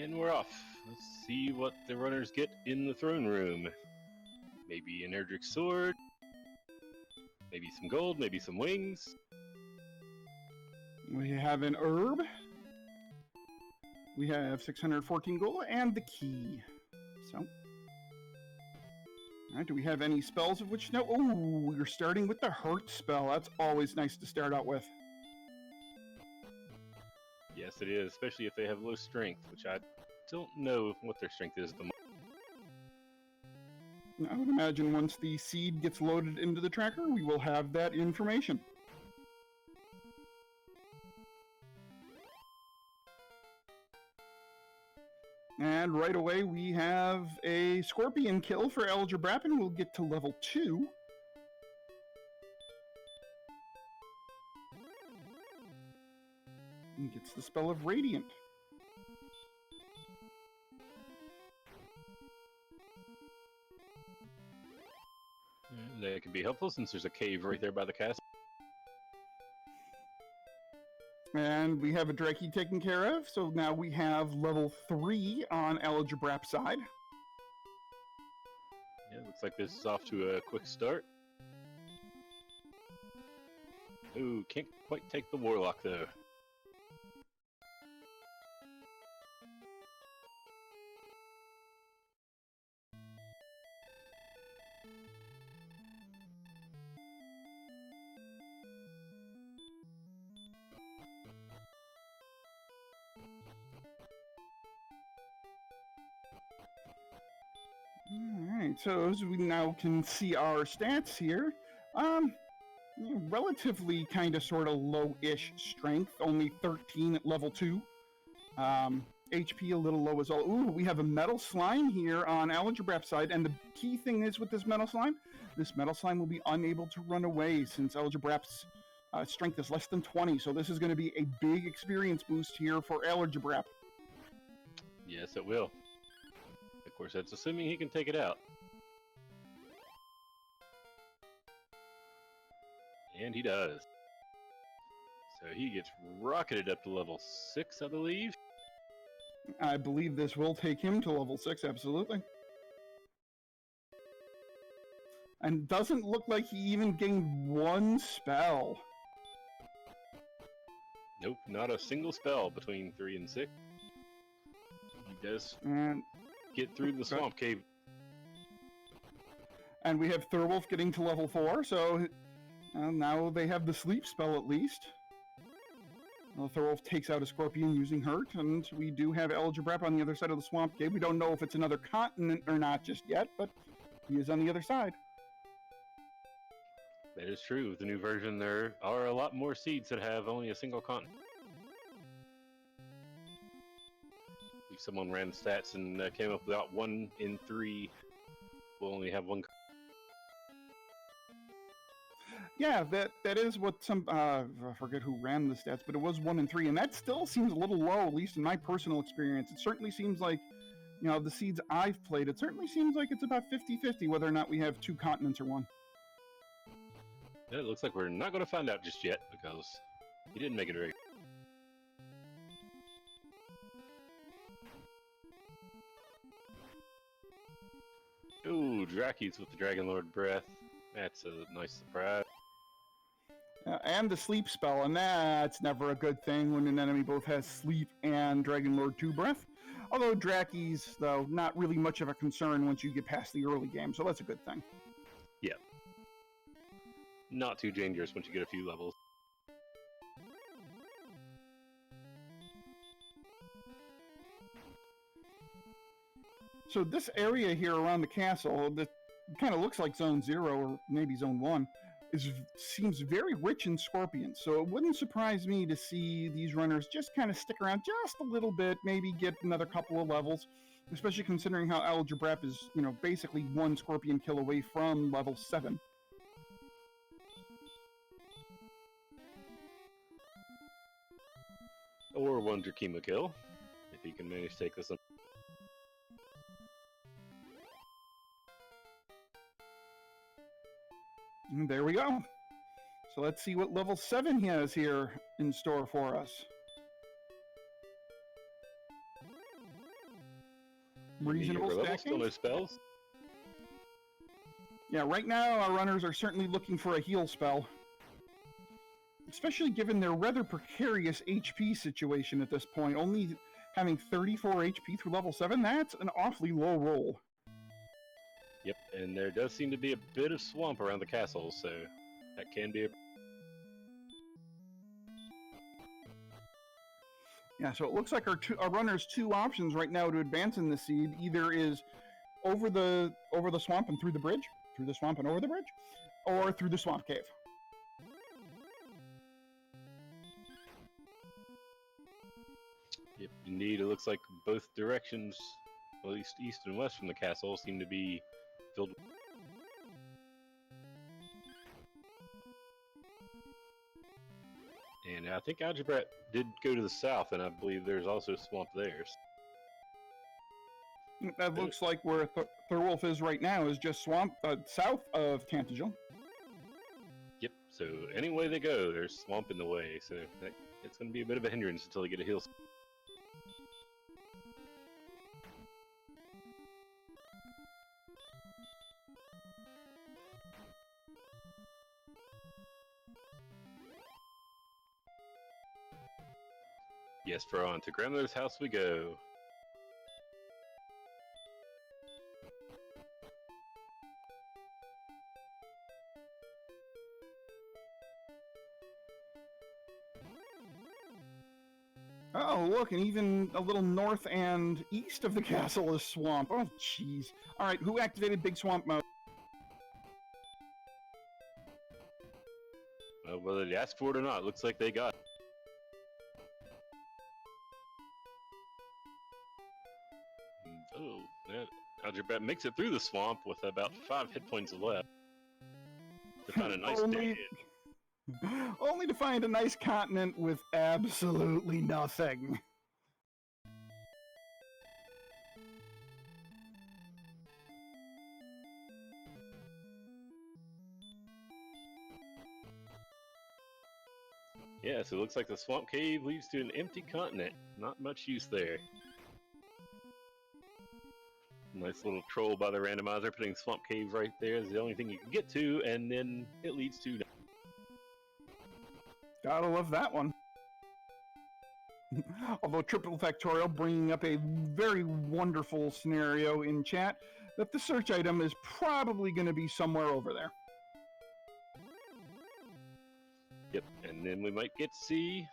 And we're off. Let's see what the runners get in the throne room. Maybe an Erdrick sword. Maybe some gold, maybe some wings. We have an herb. We have 614 gold and the key. So, all right, do we have any spells of which? No. Oh, we're starting with the hurt spell. That's always nice to start out with. Yes, it is, especially if they have low strength, which I don't know what their strength is at the moment. I would imagine once the seed gets loaded into the tracker, we will have that information. And right away we have a scorpion kill for AliGerBrap, and we'll get to level 2. And gets the spell of Radiant. That can be helpful since there's a cave right there by the castle. And we have a Draki taken care of, so now we have level 3 on AliGerBrap's side. Yeah, looks like this is off to a quick start. Ooh, can't quite take the Warlock though. Alright, so as we now can see our stats here, relatively kind of sort of low-ish strength, only 13 at level 2. HP a little low as well. Ooh, we have a metal slime here on AliGerBrap's side, and the key thing is with this metal slime will be unable to run away since AliGerBrap's strength is less than 20, so this is going to be a big experience boost here for AliGerBrap. Yes, it will. Of course, that's assuming he can take it out. And he does. So he gets rocketed up to level 6, I believe. I believe this will take him to level 6, absolutely. And doesn't look like he even gained one spell. Nope, not a single spell between 3 and 6. He does get through the swamp cave. And we have Thirwolf getting to level 4, so now they have the sleep spell at least. Well, Thirwolf takes out a scorpion using hurt, and we do have AliGerBrap on the other side of the swamp cave. We don't know if it's another continent or not just yet, but he is on the other side. That is true. With the new version, there are a lot more seeds that have only a single continent. If someone ran stats and came up with about 1 in 3, we'll only have one. Yeah, that is what some, I forget who ran the stats, but it was 1 in 3, and that still seems a little low, at least in my personal experience. It certainly seems like, the seeds I've played, it certainly seems like it's about 50-50 whether or not we have 2 continents or 1. It looks like we're not going to find out just yet, because he didn't make it very. Ooh, Draki's with the Dragon Lord breath. That's a nice surprise. And the sleep spell, and that's never a good thing when an enemy both has sleep and Dragon Lord 2 breath. Although Draki's, though, not really much of a concern once you get past the early game, so that's a good thing. Yeah. Not too dangerous once you get a few levels. So this area here around the castle, that kind of looks like Zone 0 or maybe Zone 1, seems very rich in scorpions. So it wouldn't surprise me to see these runners just kind of stick around just a little bit, maybe get another couple of levels, especially considering how AliGerBrap is, basically 1 scorpion kill away from level 7. Or 1 Drakima kill, if he can manage to take this one. And there we go. So let's see what level 7 he has here in store for us. reasonable Level, still stacking. no spells. Yeah, right now our runners are certainly looking for a heal spell. Especially given their rather precarious HP situation at this point. Only having 34 HP through level 7, that's an awfully low roll. Yep, and there does seem to be a bit of swamp around the castle, so that can be a... Yeah, so it looks like our runner's two options right now to advance in the seed either is over the swamp and through the bridge, through the swamp and over the bridge, or through the swamp cave. Yep, indeed, it looks like both directions, at least east and west from the castle, seem to be filled with... And I think AliGerBrap did go to the south, and I believe there's also swamp there. That looks like where Thirwolf is right now is just swamp south of Tantagel. Yep, so any way they go, there's swamp in the way, so it's going to be a bit of a hindrance until they get a heal. Yes, for on to grandmother's house we go. Oh, look, and even a little north and east of the castle is swamp. Oh, jeez. All right, who activated Big Swamp mode? Whether they asked for it or not, looks like they got it. Oh, yeah, AliGerBrap makes it through the swamp with about 5 hit points left. To find a nice dead. Only to find a nice continent with absolutely nothing. Yeah, so it looks like the swamp cave leads to an empty continent. Not much use there. Nice little troll by the randomizer, putting swamp cave right there is the only thing you can get to, and then it leads to... Gotta love that one. Although triple factorial bringing up a very wonderful scenario in chat that the search item is probably going to be somewhere over there. Yep, and then we might get to see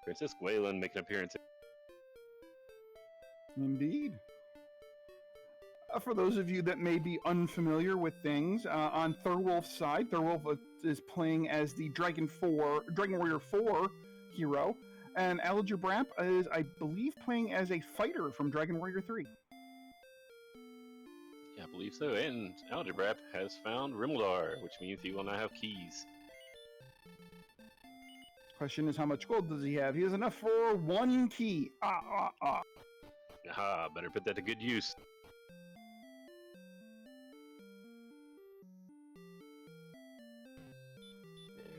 Princess Gwaelin make an appearance. Indeed. For those of you that may be unfamiliar with things, on Thirwolf's side, Thirwolf is playing as the Dragon Warrior 4 hero, and AliGerBrap is, I believe, playing as a fighter from Dragon Warrior 3. Yeah, I believe so, and AliGerBrap has found Rimildar, which means he will now have keys. Question is, how much gold does he have? He has enough for one key. Aha, better put that to good use.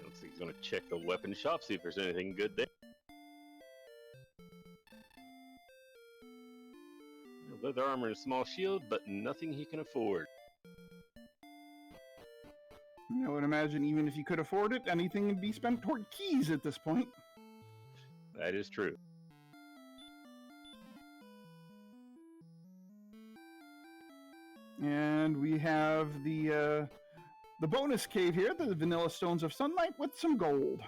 Looks like he's going to check the weapon shop, see if there's anything good there. Leather armor and a small shield, but nothing he can afford. I would imagine even if you could afford it, anything would be spent toward keys at this point. That is true. And we have the bonus cave here, the Vanilla Stones of Sunlight, with some gold.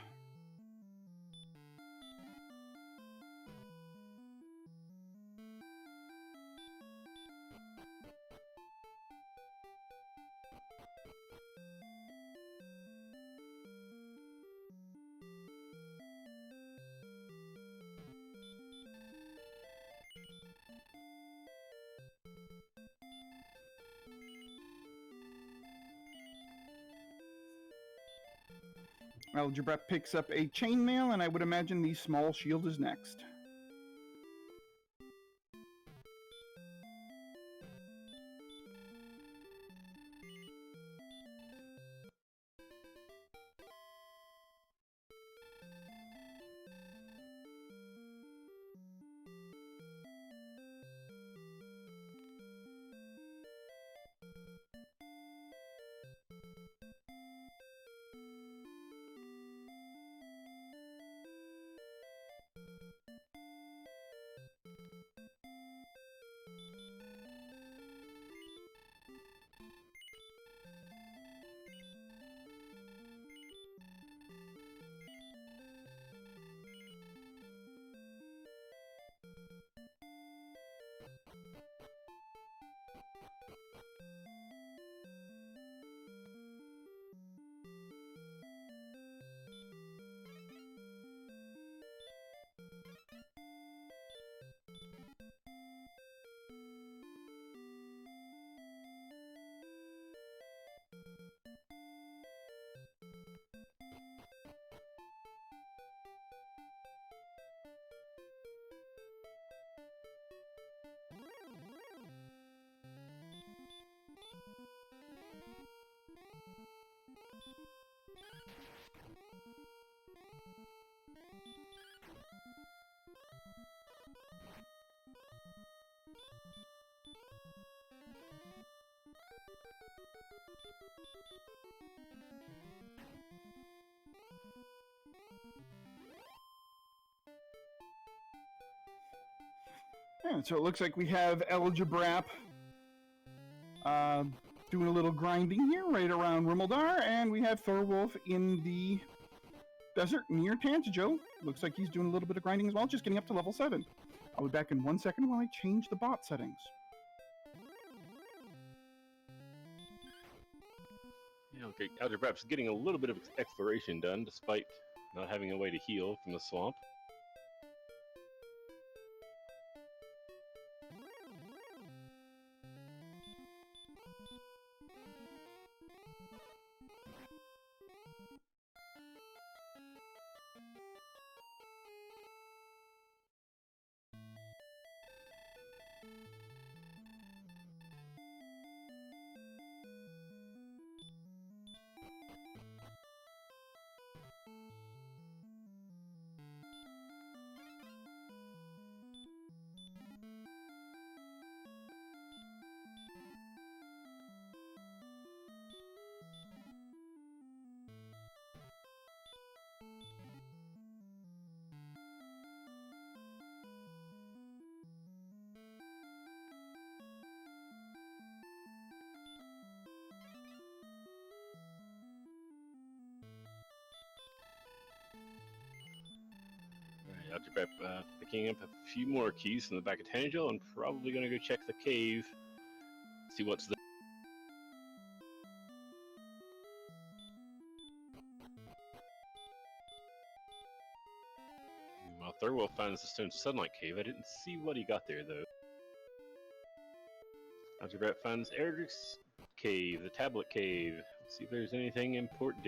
AliGerBrap picks up a chainmail, and I would imagine the small shield is next. And so it looks like we have AliGerBrap doing a little grinding here right around Rimmeldar, and we have Thirwolf in the desert near Tantajo. Looks like he's doing a little bit of grinding as well, just getting up to level 7. I'll be back in 1 second while I change the bot settings. Yeah, okay. AliGerBrap's getting a little bit of exploration done, despite not having a way to heal from the swamp. AliGerBrap picking up a few more keys from the back of Tangel and probably going to go check the cave, see what's there. While Thirwolf finds the Stone Sunlight Cave, I didn't see what he got there though. AliGerBrap finds Erdrick's Cave, the Tablet Cave. Let's see if there's anything important.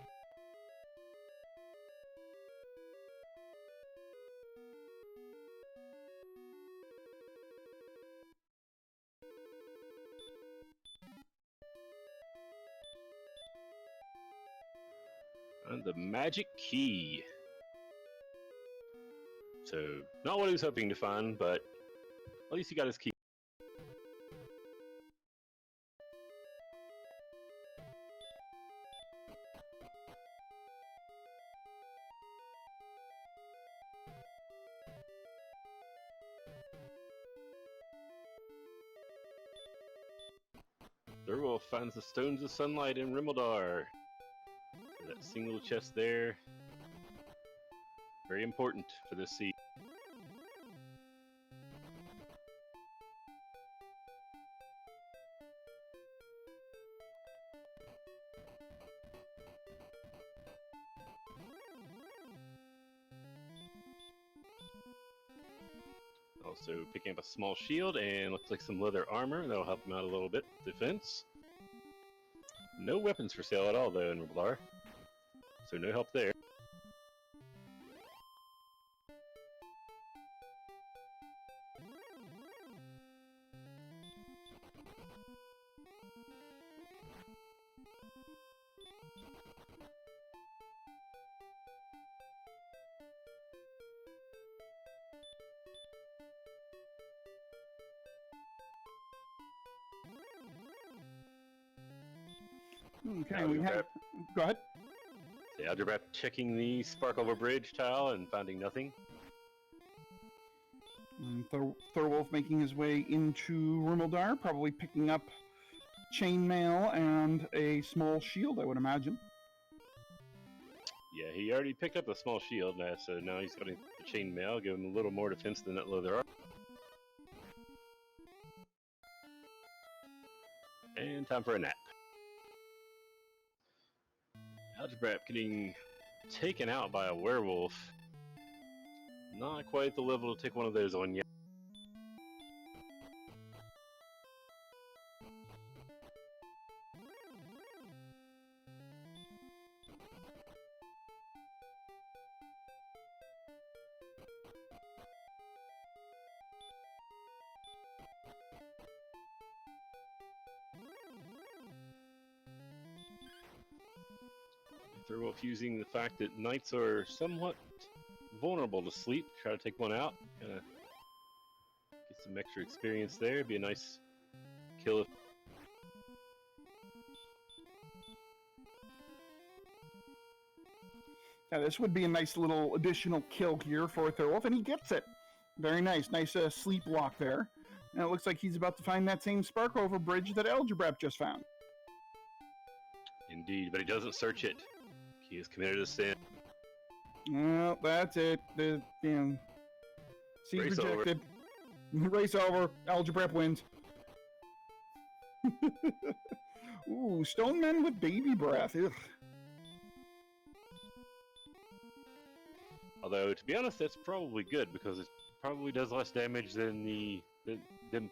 And the magic key. So, not what he was hoping to find, but at least he got his key. Thirwolf finds the Stones of Sunlight in Rimmeldar. So that single chest there, very important for this seed. Also picking up a small shield and looks like some leather armor. That'll help him out a little bit. Defense. No weapons for sale at all though in Rimmeldar, so no help there. Okay, we have... Go ahead. So AliGerBrap checking the Sparkover Bridge tile and finding nothing. Thirwolf making his way into Rimmeldar, probably picking up chainmail and a small shield, I would imagine. Yeah, he already picked up a small shield, so now he's got the chainmail, give him a little more defense than that leather armor. And time for a nap. AliGerBrap getting taken out by a werewolf. Not quite the level to take one of those on yet. Thirwolf using the fact that knights are somewhat vulnerable to sleep. Try to take one out. Get some extra experience there. Be a nice kill. Yeah, this would be a nice little additional kill here for Thirwolf, and he gets it. Very nice. Nice sleep walk there. And it looks like he's about to find that same spark over bridge that AliGerBrap just found. Indeed, but he doesn't search it. He is committed to sin. Well, that's it. Seed Race rejected. Race over. AliGerBrap wins. Ooh, Stone Men with baby breath. Ugh. Although, to be honest, that's probably good because it probably does less damage than them.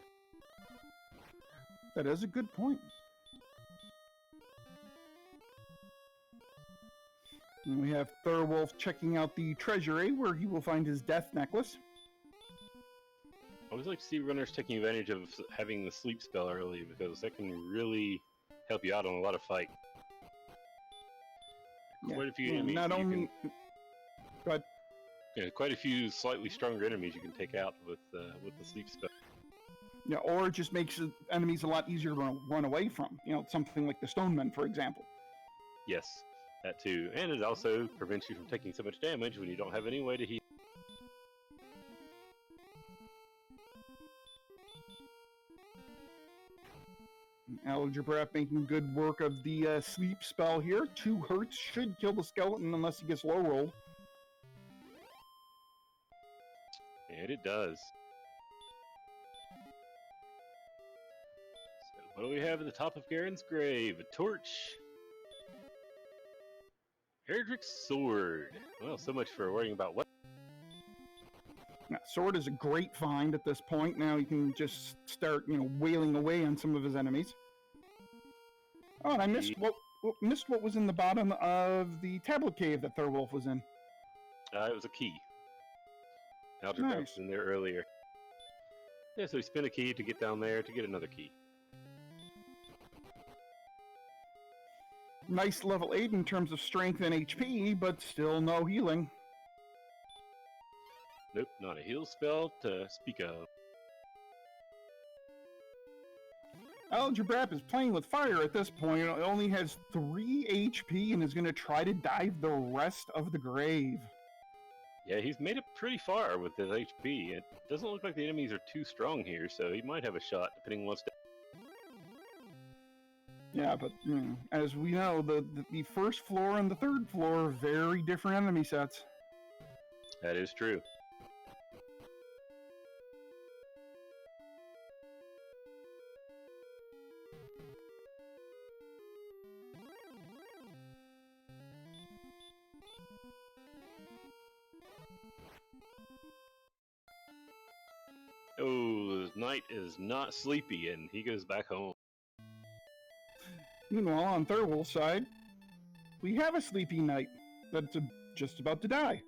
That is a good point. And we have Thirwolf checking out the treasury where he will find his death necklace. I always like to see runners taking advantage of having the sleep spell early because that can really help you out on a lot of fight. Quite a few enemies. Not only. Go ahead. Yeah, quite a few slightly stronger enemies you can take out with the sleep spell. Yeah, or it just makes enemies a lot easier to run away from. You know, something like the Stone Men, for example. Yes, that too. And it also prevents you from taking so much damage when you don't have any way to heal. AliGerBrap making good work of the sleep spell here. 2 hurts should kill the skeleton unless he gets low rolled. And it does. So what do we have at the top of Garren's grave? A torch. Erdrick's sword. Well, so much for worrying about what. Now, sword is a great find at this point. Now he can just start, wailing away on some of his enemies. Oh, and I missed what was in the bottom of the tablet cave that Thirwolf was in. It was a key. AliGerBrap was in there earlier. Yeah, so he spent a key to get down there to get another key. Nice level 8 in terms of strength and HP, but still no healing. Nope, not a heal spell to speak of. AliGerBrap is playing with fire at this point. It only has 3 HP and is going to try to dive the rest of the grave. Yeah, he's made it pretty far with his HP. It doesn't look like the enemies are too strong here, so he might have a shot, depending on what's down. Yeah, but as we know, the first floor and the third floor are very different enemy sets. That is true. Oh, the knight is not sleepy, and he goes back home. Meanwhile, on Thirwolf's side, we have a sleepy knight that's just about to die.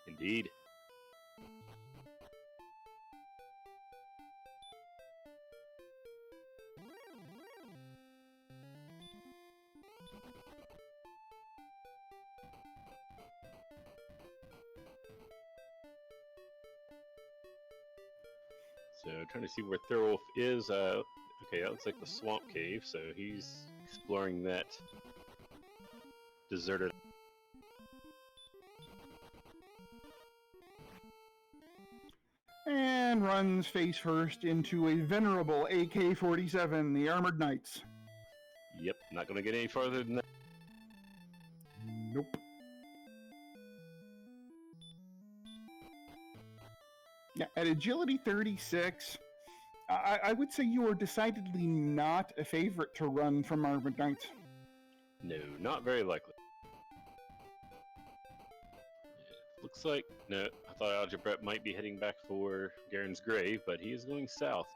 Indeed. So, trying to see where Thirwolf is. Okay, that looks like the swamp cave, so he's exploring that deserted. And runs face first into a venerable AK-47, the Armored Knights. Yep, not going to get any farther than that. Nope. Yeah, at agility 36, I would say you are decidedly not a favorite to run from Armored Knights. No, not very likely. Looks like, no, I thought AliGerBrap might be heading back for Garren's grave, but he is going south.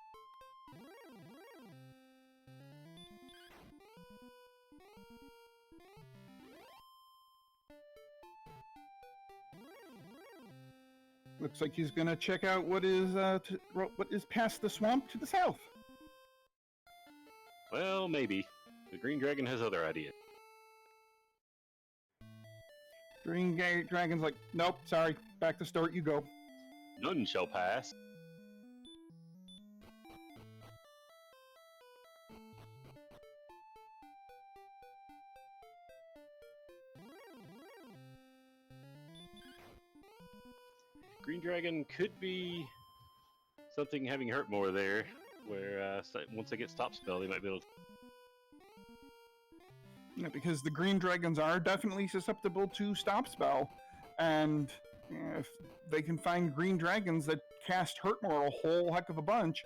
Looks like he's going to check out what is past the swamp to the south. Well, maybe. The Green Dragon has other ideas. Dragon's like, nope, sorry, back to start you go. None shall pass. Green Dragon could be something having hurt more there, where once they get stop spell, they might be able to. Yeah, because the green dragons are definitely susceptible to stop spell, and if they can find green dragons that cast hurt more a whole heck of a bunch,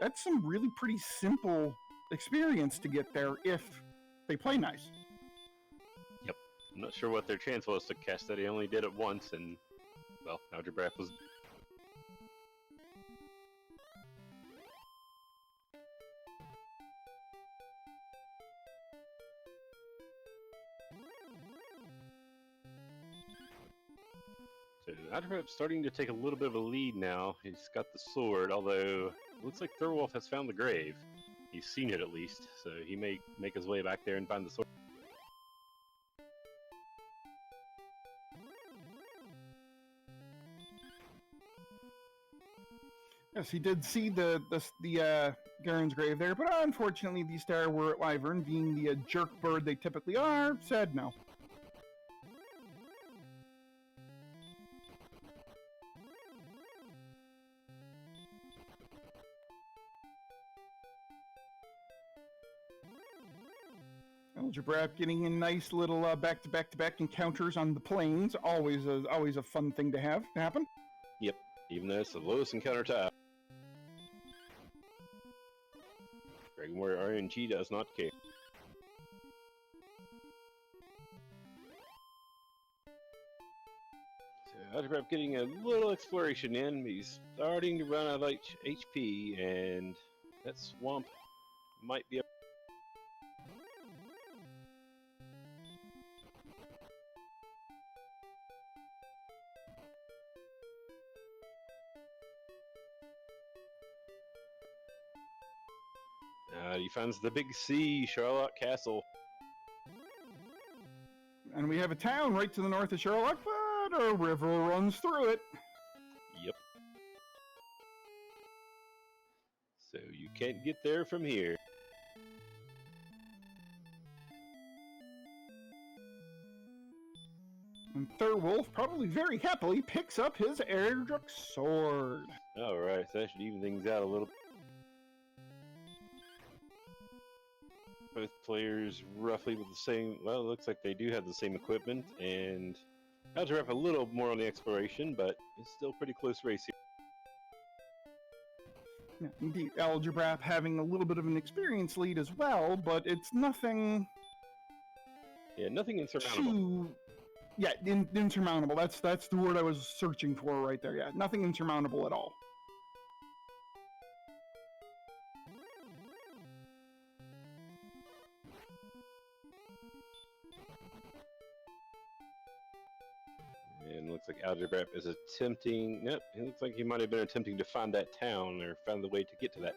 that's some really pretty simple experience to get there if they play nice. Yep. I'm not sure what their chance was to cast that. He only did it once, and well, AliGerBrap was. So AliGerBrap's starting to take a little bit of a lead now. He's got the sword, although it looks like Thirwolf has found the grave. He's seen it at least, so he may make his way back there and find the sword. Yes, he did see the Garren's grave there, but unfortunately the Starwort Wyvern, being the jerk bird they typically are, said no. AliGerBrap getting in nice little back-to-back-to-back encounters on the plains, always a fun thing to have happen. Yep, even though it's the lowest encounter time. Dragon Warrior RNG does not care. So AliGerBrap getting a little exploration in. He's starting to run out of HP, and that swamp might be. He finds the big sea, Charlotte Castle. And we have a town right to the north of Charlotte, but a river runs through it. Yep. So you can't get there from here. And Thirwolf probably very happily picks up his Airdruk sword. Alright, so that should even things out a little. Both players roughly with the same, well, it looks like they do have the same equipment, and AliGerBrap a little more on the exploration, but it's still pretty close race here. Yeah, indeed, AliGerBrap having a little bit of an experience lead as well, but it's nothing. Yeah, nothing insurmountable. Insurmountable. That's the word I was searching for right there. Yeah, nothing insurmountable at all. And looks like AliGerBrap is attempting. Nope, it looks like he might have been attempting to find that town or found the way to get to that.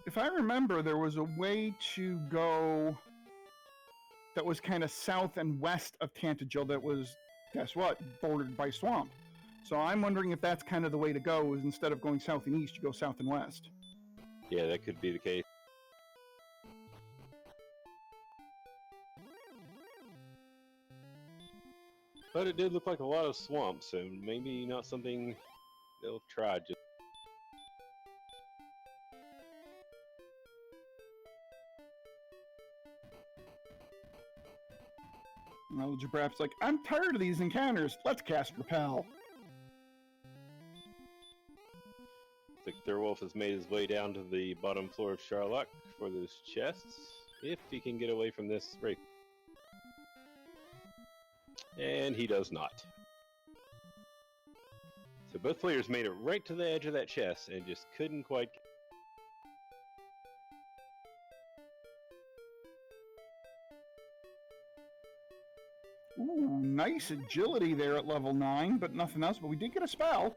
If I remember, there was a way to go that was kind of south and west of Tantagel that was, guess what, bordered by swamp. So I'm wondering if that's kind of the way to go, is instead of going south and east, you go south and west. Yeah, that could be the case. But it did look like a lot of swamp, so maybe not something they'll try. Just AliGerBrap's like, I'm tired of these encounters. Let's cast Repel. I think Thirwolf has made his way down to the bottom floor of Charlotte for those chests, if he can get away from this break. And he does not. So both players made it right to the edge of that chest and just couldn't quite. Ooh, nice agility there at level 9, but nothing else. But we did get a spell,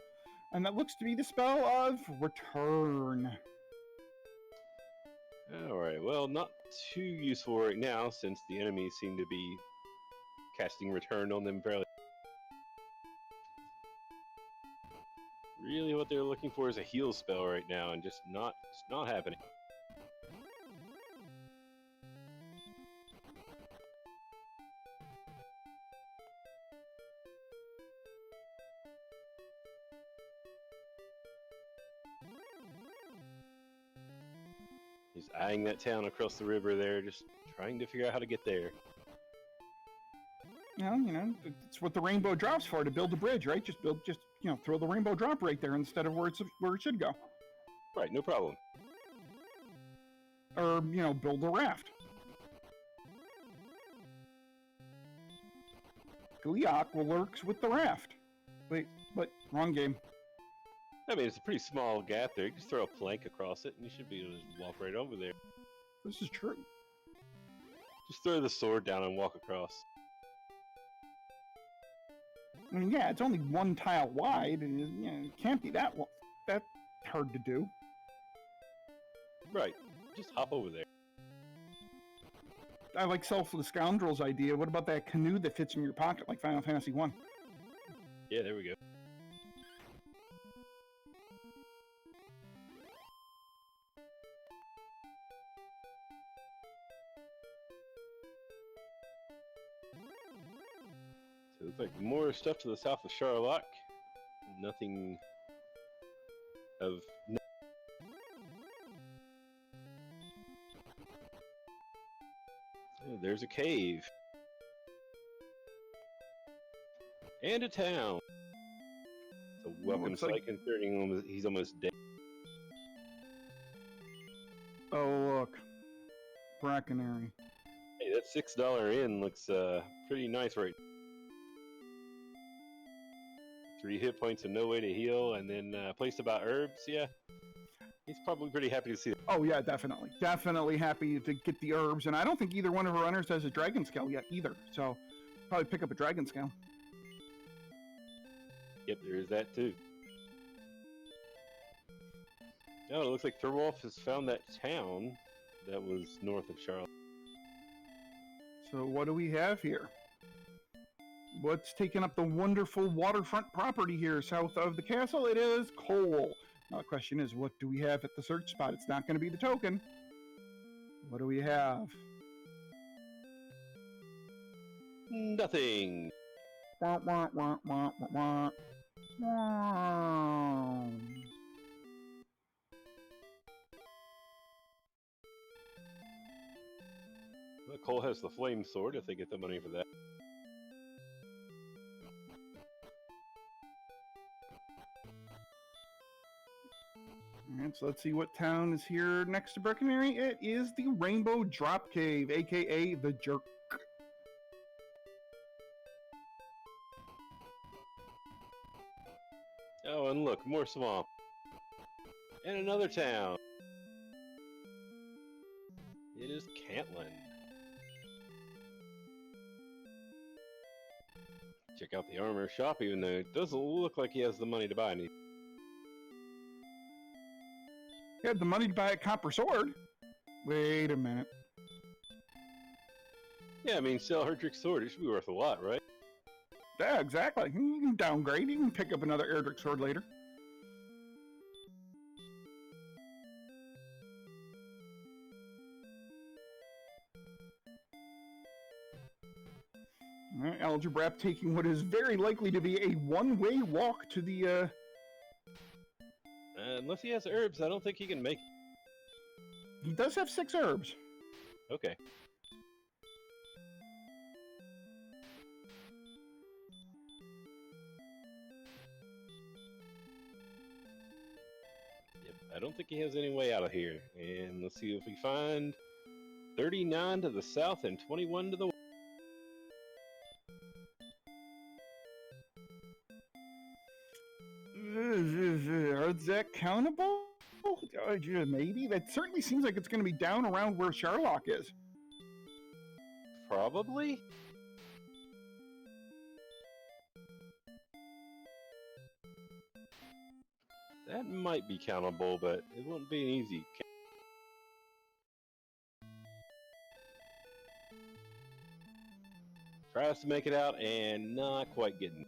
and that looks to be the spell of Return. Alright, well, not too useful right now since the enemies seem to be casting return on them fairly. Really what they're looking for is a heal spell right now, and it's not happening. He's eyeing that town across the river there, just trying to figure out how to get there. Well, it's what the rainbow drop's for, to build a bridge, right? Just throw the rainbow drop right there instead of where it should go. Right, no problem. Or, build a raft. Gliok lurks with the raft. Wait, what? Wrong game. I mean, it's a pretty small gap there. You just throw a plank across it, and you should be able to just walk right over there. This is true. Just throw the sword down and walk across. I mean, yeah, it's only one tile wide, and it can't be that hard to do. Right, just hop over there. I like Self the Scoundrel's idea. What about that canoe that fits in your pocket, like Final Fantasy 1? Yeah, there we go. So it's like more stuff to the south of Charlock. Nothing of... Oh, there's a cave. And a town. It's a welcome sight considering he's almost dead. Oh, look. Brackenary. Hey, that $6 inn looks pretty nice right now. 3 hit points and no way to heal, and then a place about herbs, yeah. He's probably pretty happy to see it. Oh, yeah, definitely. Definitely happy to get the herbs, and I don't think either one of our runners has a dragon scale yet either, so probably pick up a dragon scale. Yep, there is that too. Oh, it looks like Thirwolf has found that town that was north of Charlotte. So what do we have here? What's taking up the wonderful waterfront property here south of the castle? It is coal. Now the question is, what do we have at the search spot? It's not going to be the token. What do we have? Nothing. Wah, wah, wah, wah, wah, wah. Wah. Well, Cole has the flame sword if they get the money for that. Alright, so let's see what town is here next to Brackenary. It is the Rainbow Drop Cave, aka the Jerk. Oh, and look, more swamp. And another town. It is Cantlin. Check out the armor shop, even though it doesn't look like he has the money to buy anything. He had the money to buy a copper sword. Wait a minute. Yeah, I mean, sell Herdrick's sword. It should be worth a lot, right? Yeah, exactly. You can downgrade. You can pick up another Erdrick sword later. Alright, AliGerBrap taking what is very likely to be a one-way walk to the, Unless he has herbs, I don't think he can make it. He does have 6 herbs. Okay. Yep, I don't think he has any way out of here. And let's see if we find 39 to the south and 21 to the west. Is that countable? Maybe. That certainly seems like it's going to be down around where Charlock is. Probably? That might be countable, but it won't be an easy count. Tries to make it out and not quite getting.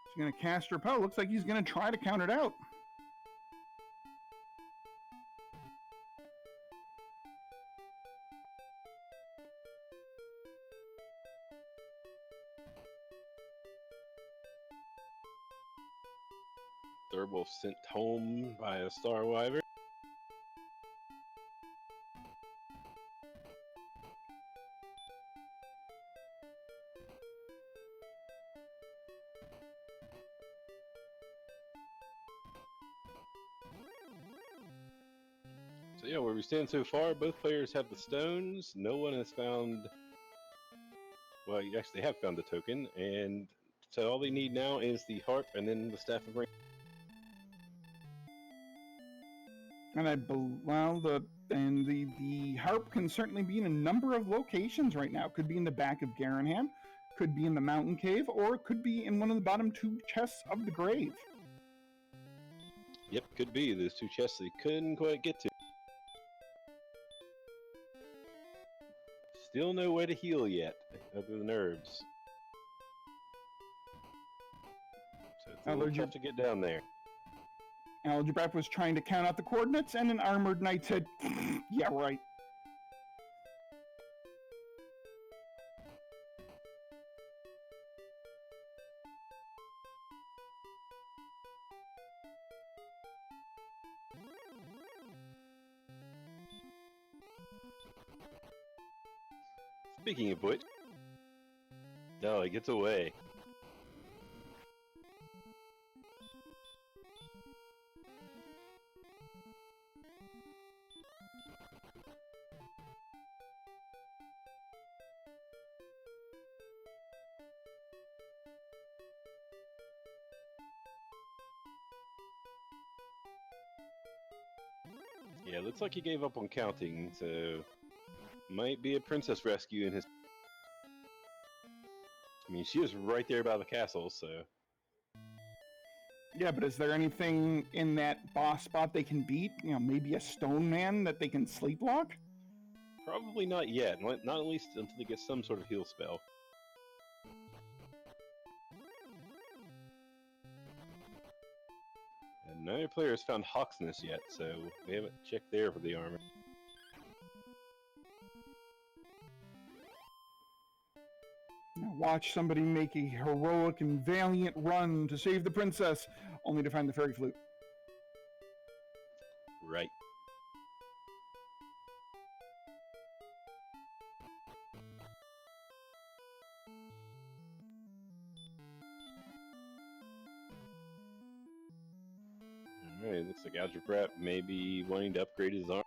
She's going to cast her Repel. Looks like he's going to try to count it out. Thirwolf sent home by a Star Wyvern. So yeah, where we stand so far, both players have the stones. No one has found. Well, you actually have found the token, and so all they need now is the harp and then the staff of rain. And the harp can certainly be in a number of locations right now. Could be in the back of Garren, could be in the mountain cave, or it could be in one of the bottom two chests of the grave. Yep, could be those two chests they couldn't quite get to. Still no way to heal yet, other than herbs. So it's a little tough to get down there. AliGerBrap was trying to count out the coordinates, and an armored knight said, yeah, right. Speaking of which, no, he gets away. Yeah, looks like he gave up on counting, so might be a princess rescue in his. I mean, she is right there by the castle, so. Yeah, but is there anything in that boss spot they can beat? You know, maybe a stone man that they can sleepwalk? Probably not yet, not at least until they get some sort of heal spell. And neither player has found Hawksness yet, so we haven't checked there for the armor. Now watch somebody make a heroic and valiant run to save the princess, only to find the fairy flute. Right. Alright, looks like AliGerBrap may be wanting to upgrade his armor.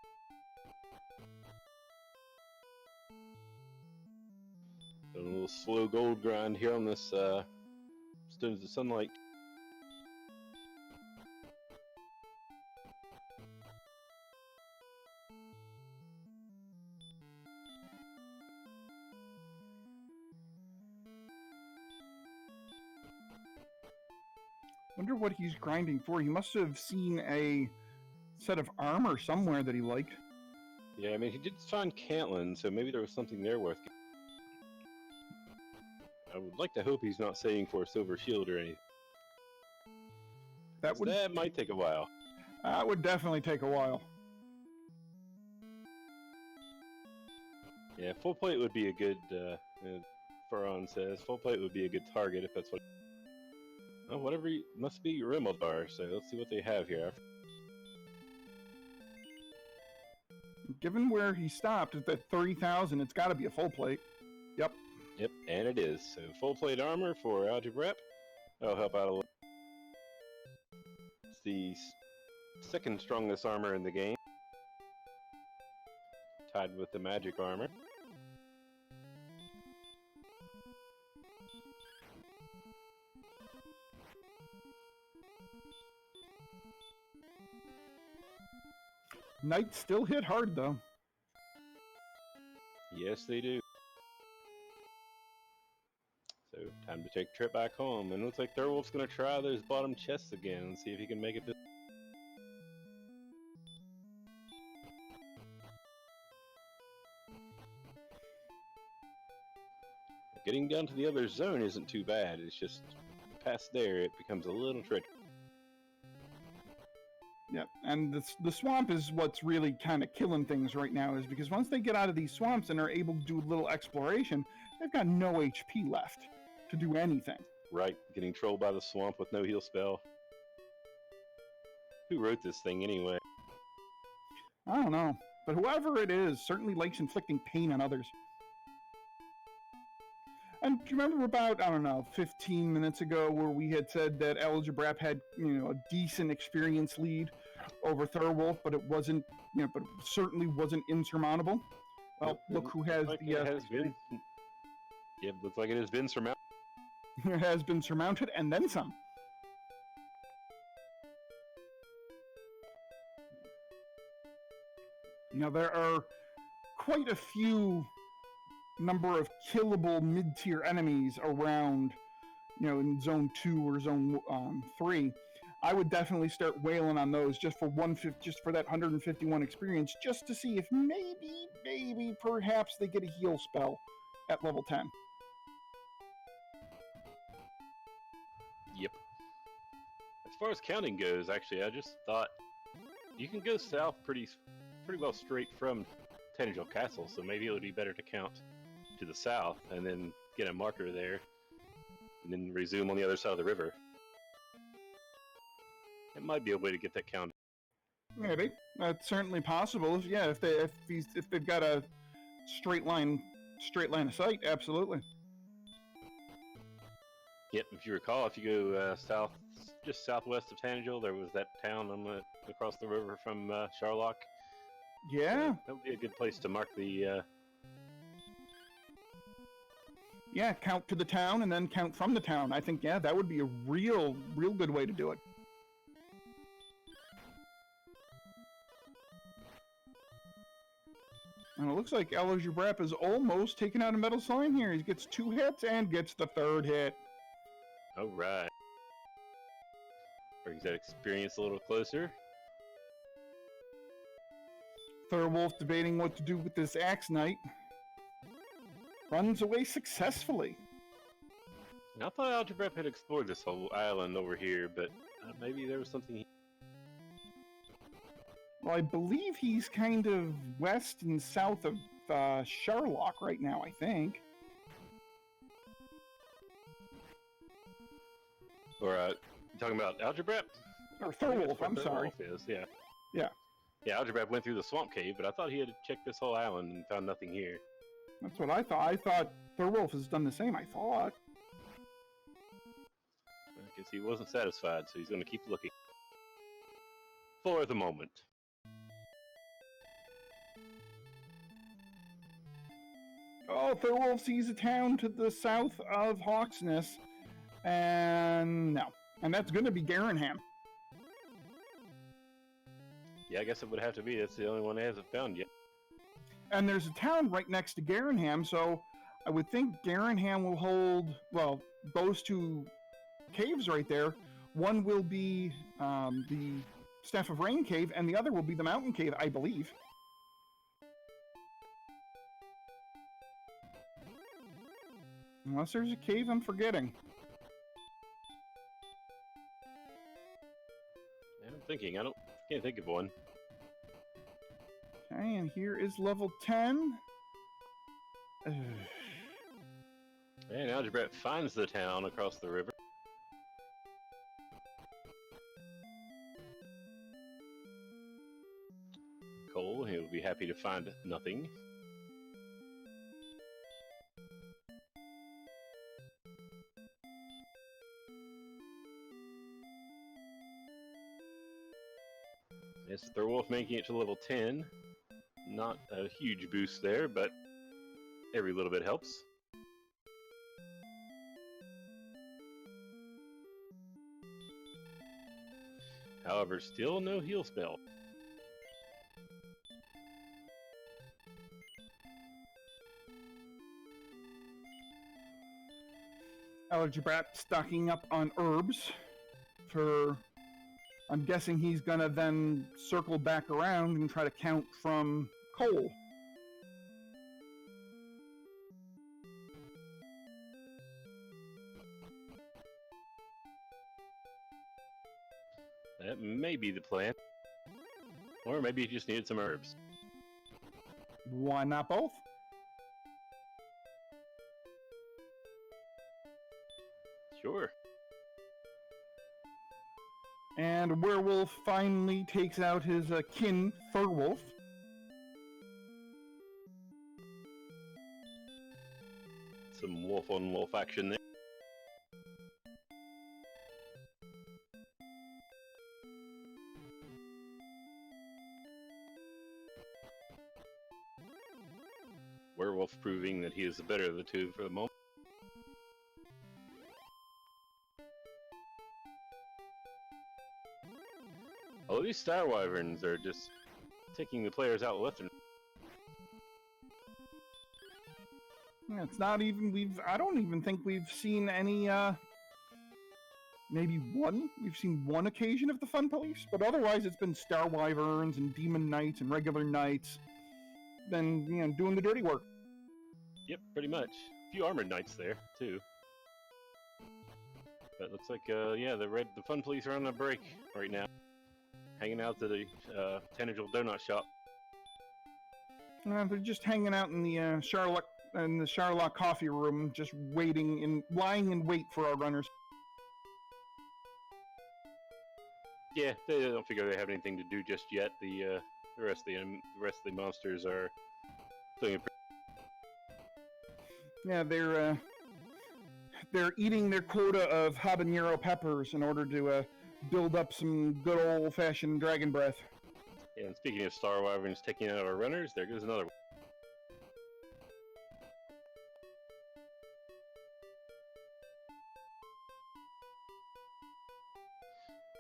A little slow gold grind here on this Stones of Sunlight. Wonder what he's grinding for. He must have seen a set of armor somewhere that he liked. Yeah, I mean, he did find Caitlin, so maybe there was something there worth getting. I would like to hope he's not saying for a silver shield or anything. That might take a while. That would definitely take a while. Yeah, full plate would be a good, Faron says, full plate would be a good target if that's what... Oh, whatever, must be Rimaldar, so let's see what they have here. Given where he stopped at that 30,000, it's got to be a full plate. Yep. Yep, and it is. So full plate armor for AliGerBrap. That'll help out a little. It's the second strongest armor in the game, tied with the magic armor. Knights still hit hard, though. Yes, they do. Time to take a trip back home, and it looks like Thirwolf's gonna try those bottom chests again and see if he can make it this. Getting down to the other zone isn't too bad, it's just past there it becomes a little tricky. Yep, and the swamp is what's really kind of killing things right now, is because once they get out of these swamps and are able to do a little exploration, they've got no HP left to do anything. Right, getting trolled by the swamp with no heal spell. Who wrote this thing anyway? I don't know, but whoever it is certainly likes inflicting pain on others. And do you remember about, I don't know, 15 minutes ago where we had said that AliGerBrap had, a decent experience lead over Thirwolf, but it wasn't, but it certainly wasn't insurmountable? Well, look who has like the... it has been. Yeah, looks like it has been surmounted. It has been surmounted, and then some. Now, there are quite a few number of killable mid-tier enemies around, in Zone 2 or Zone 3. I would definitely start wailing on those just for that 151 experience, just to see if maybe, perhaps they get a heal spell at level 10. Yep. As far as counting goes, actually, I just thought you can go south pretty well straight from Tangel Castle, so maybe it would be better to count to the south and then get a marker there and then resume on the other side of the river. It might be a way to get that count. Maybe. That's certainly possible. If they've got a straight line of sight, absolutely. Yep, if you recall, if you go just southwest of Tangel, there was that town across the river from Charlock. Yeah. That would be a good place to mark the... Yeah, count to the town and then count from the town. I think, that would be a real good way to do it. And it looks like AliGerBrap is almost taking out a metal slime here. He gets 2 hits and gets the 3rd hit. Alright. Brings that experience a little closer. Thirwolf debating what to do with this Axe Knight. Runs away successfully. I thought AliGerBrap had explored this whole island over here, but maybe there was something... Well, I believe he's kind of west and south of Charlock right now, I think. Or, talking about AliGerBrap? Or Thirwolf, I'm sorry. Is, yeah. Yeah. Yeah, AliGerBrap went through the swamp cave, but I thought he had checked this whole island and found nothing here. That's what I thought. I thought Thirwolf has done the same, I thought. I guess he wasn't satisfied, so he's going to keep looking. For the moment. Oh, Thirwolf sees a town to the south of Hawksness, and no. And that's going to be Garren. Yeah, I guess it would have to be. That's the only one he hasn't found yet. And there's a town right next to Garren, so I would think Garren will hold, well, those 2 caves right there. One will be the Staff of Rain cave, and the other will be the Mountain cave, I believe. Unless there's a cave I'm forgetting. I'm thinking. Can't think of one. Okay, and here is level 10. And AliGerBrap finds the town across the river. Cole, he'll be happy to find nothing. Yes, Thirwolf making it to level 10. Not a huge boost there, but every little bit helps. However, still no heal spell. AliGerBrap stocking up on herbs for... I'm guessing he's gonna then circle back around and try to count from coal. That may be the plan. Or maybe he just needed some herbs. Why not both? Sure. And Werewolf finally takes out his kin, Thirwolf. Some wolf-on-wolf action there. Werewolf proving that he is the better of the two for the moment. Although these Star Wyverns are just taking the players out left and Yeah, it's not even, I don't even think we've seen any, maybe one? We've seen one occasion of the Fun Police, but otherwise it's been Star Wyverns and Demon Knights and regular Knights, then, doing the dirty work. Yep, pretty much. A few armored knights there, too. But it looks like, yeah, the Fun Police are on a break right now. Hanging out to the Tanager Donut Shop. They're just hanging out in the Charlotte coffee room, just lying in wait for our runners. Yeah, they don't figure they have anything to do just yet. The rest of the monsters are doing a Yeah, they're eating their quota of habanero peppers in order to build up some good old-fashioned dragon breath. Yeah, and speaking of Star Wyverns taking out our runners, there goes another one.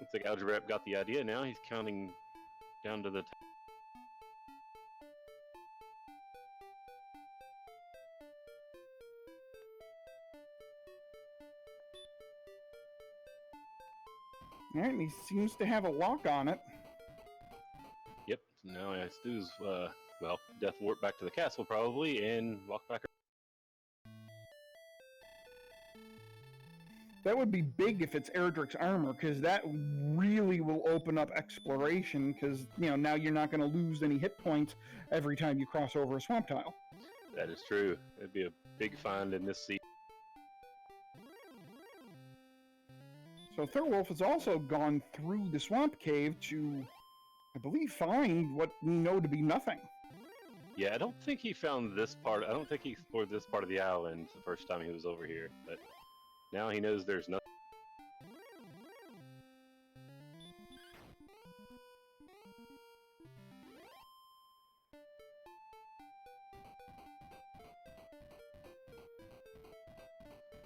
Looks like AliGerBrap got the idea now. He's counting down to the Alright, and he seems to have a lock on it. Yep, now I Stu's, well, death warp back to the castle probably, and walk back. That would be big if it's Erdrick's armor, because that really will open up exploration, because, now you're not going to lose any hit points every time you cross over a swamp tile. That is true. It'd be a big find in this season. So Thirwolf has also gone through the swamp cave to, I believe, find what we know to be nothing. Yeah, I don't think he found this part. I don't think he explored this part of the island the first time he was over here, but now he knows there's nothing.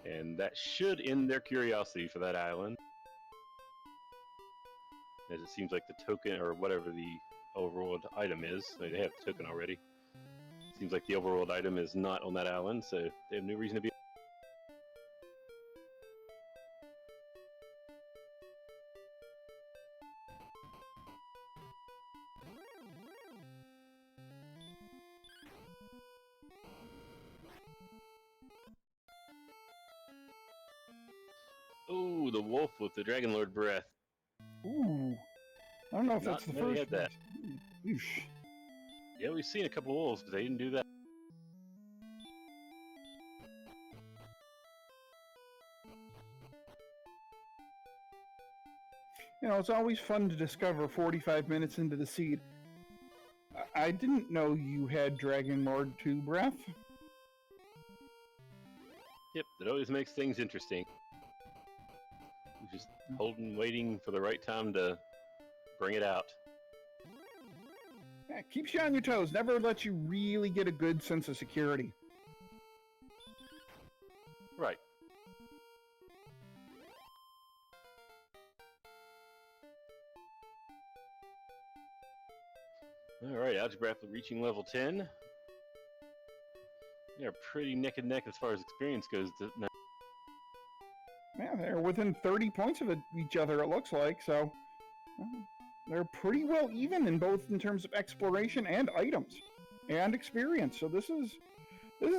And that should end their curiosity for that island. As it seems like the token, or whatever the overworld item is, they have the token already. Seems like the overworld item is not on that island, so they have no reason to be. Oh, the wolf with the Dragon Lord breath. Ooh. I don't know if that's the Never first had that. Oosh. Yeah, we've seen a couple wolves, but they didn't do that. It's always fun to discover 45 minutes into the seed. I didn't know you had Dragon Lord 2 breath. Yep, it always makes things interesting. Just holding, waiting for the right time to bring it out. Yeah, it keeps you on your toes, never lets you really get a good sense of security. Right. Alright, AliGerBrap reaching level 10. They're pretty neck and neck as far as experience goes now. they're within 30 points of each other, it looks like, so they're pretty well even in both in terms of exploration and items and experience. So this is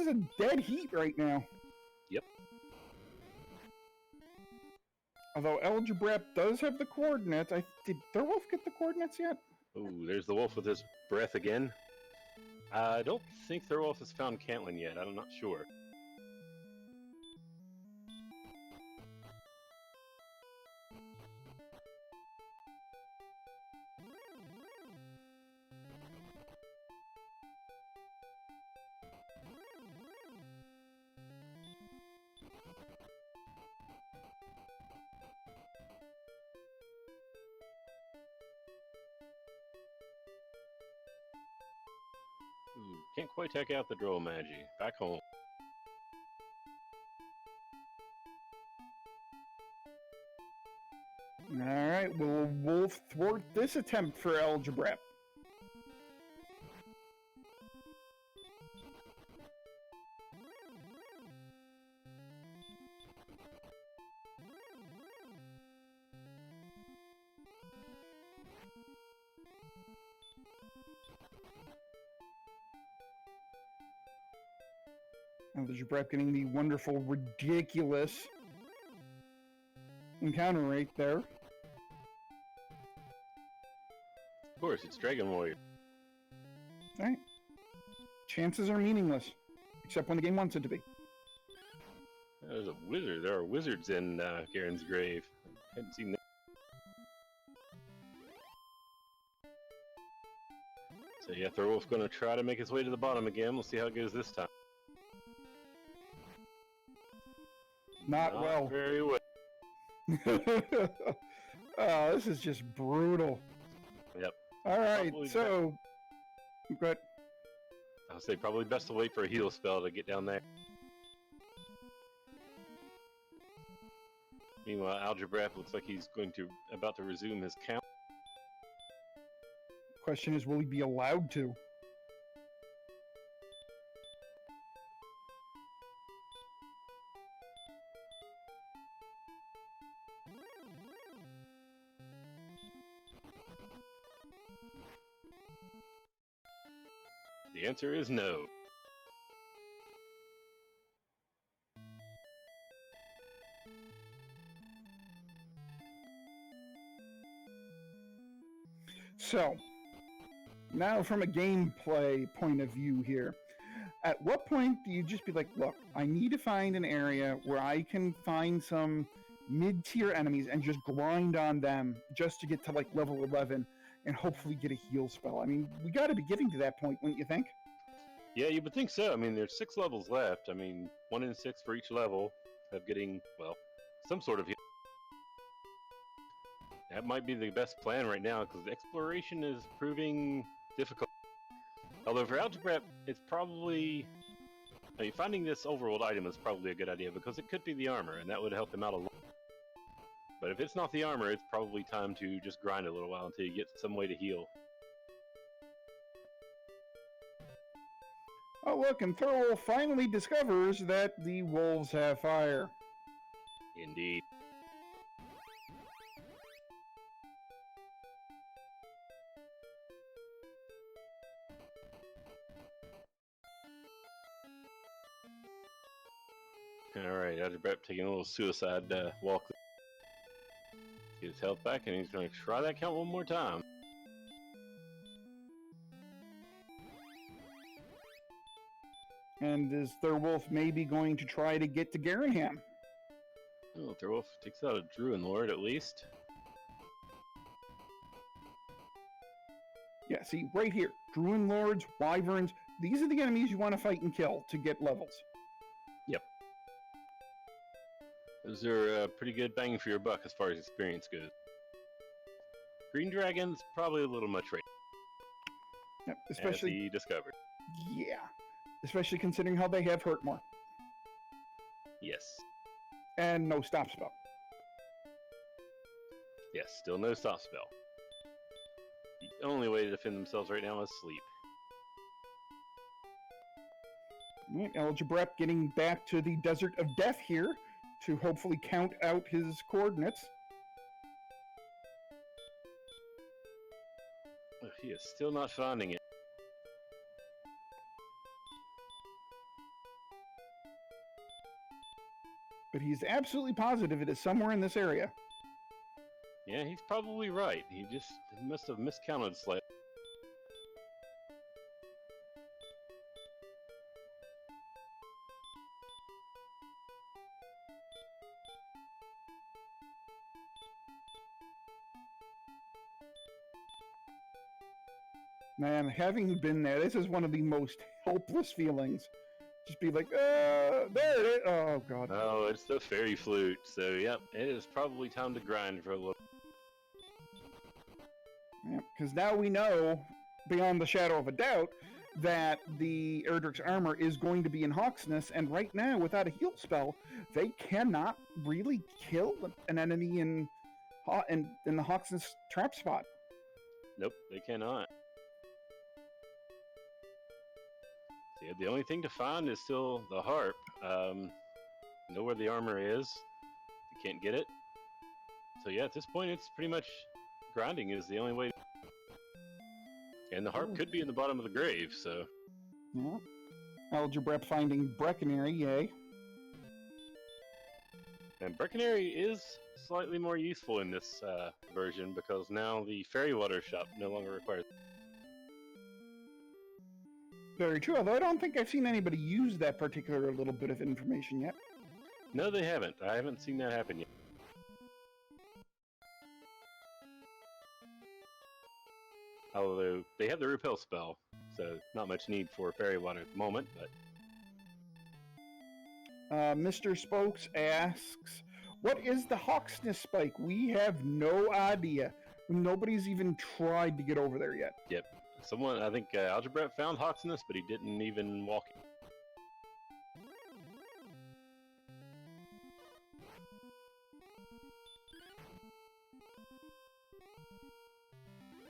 a dead heat right now. Yep. Although AliGerBrap does have the coordinates. Did Thirwolf get the coordinates yet? Ooh, there's the wolf with his breath again. I don't think Thirwolf has found Cantlin yet. I'm not sure. Ooh, can't quite take out the Droll Magi. Back home. Alright, will Wolf thwart this attempt for AliGerBrap? AliGerBrap getting the wonderful, ridiculous encounter rate there. Of course, it's Dragon Warrior. Alright. Chances are meaningless, except when the game wants it to be. There's a wizard. There are wizards in Garren's grave. I hadn't seen that. So yeah, Thirwolf's going to try to make his way to the bottom again. We'll see how it goes this time. Not well. Very well. Oh, this is just brutal. Yep. All right, Probably so good. I'll say probably best to wait for a heal spell to get down there. Meanwhile, AliGerBrap looks like he's about to resume his count. Question is, will he be allowed to? The answer is no. So, now from a gameplay point of view here, at what point do you just be like, look, I need to find an area where I can find some mid-tier enemies and just grind on them just to get to like level 11 and hopefully get a heal spell? I mean, we got to be getting to that point, wouldn't you think? Yeah, you would think so. I mean, there's 6 levels left. I mean, 1 in 6 for each level of getting, well, some sort of heal. That might be the best plan right now, because exploration is proving difficult. Although for AliGerBrap, it's probably... I mean, finding this overworld item is probably a good idea, because it could be the armor, and that would help him out a lot. But if it's not the armor, it's probably time to just grind a little while until you get some way to heal. Oh, look, and Thirwolf finally discovers that the wolves have fire. Indeed. Alright, AliGerBrap taking a little suicide walk. Get his health back, and he's going to try that count one more time. And is Thirwolf maybe going to try to get to Garren? Oh, Thirwolf takes out a Druid Lord at least. Yeah, see, right here. Druid Lords, Wyverns, these are the enemies you want to fight and kill to get levels. Yep. Those are pretty good bang for your buck as far as experience goes. Green Dragon's probably a little much right Yep, especially... as he discovered. Yeah. Especially considering how they have hurt more. Yes. And no stop spell. Yes, still no stop spell. The only way to defend themselves right now is sleep. Right, AliGerBrap getting back to the Desert of Death here to hopefully count out his coordinates. He is still not finding it. But he's absolutely positive it is somewhere in this area. Yeah, he's probably right. He just must have miscounted slightly. Man, having been there, this is one of the most helpless feelings. Just be like, there it is. Oh, God. Oh, it's the fairy flute. So, yep, it is probably time to grind for a little. Yeah, because now we know, beyond the shadow of a doubt, that the Erdrick's armor is going to be in Hawksness, and right now, without a heal spell, they cannot really kill an enemy in the Hawksness trap spot. Nope, they cannot. So, yeah, the only thing to find is still the harp. Know where the armor is. You can't get it. So, yeah, at this point, it's pretty much grinding is the only way. And the harp could be in the bottom of the grave, so. Yeah. AliGerBrap finding Breckenary, yay. And Breckenary is slightly more useful in this version because now the fairy water shop no longer requires. Very true, although I don't think I've seen anybody use that particular little bit of information yet. No, they haven't. I haven't seen that happen yet. Although they have the repel spell, so not much need for fairy water at the moment, but. Mr. Spokes asks, what is the Hawksness spike? We have no idea. Nobody's even tried to get over there yet. Yep. Someone, I think AliGerBrap found Hawksness, but he didn't even walk it.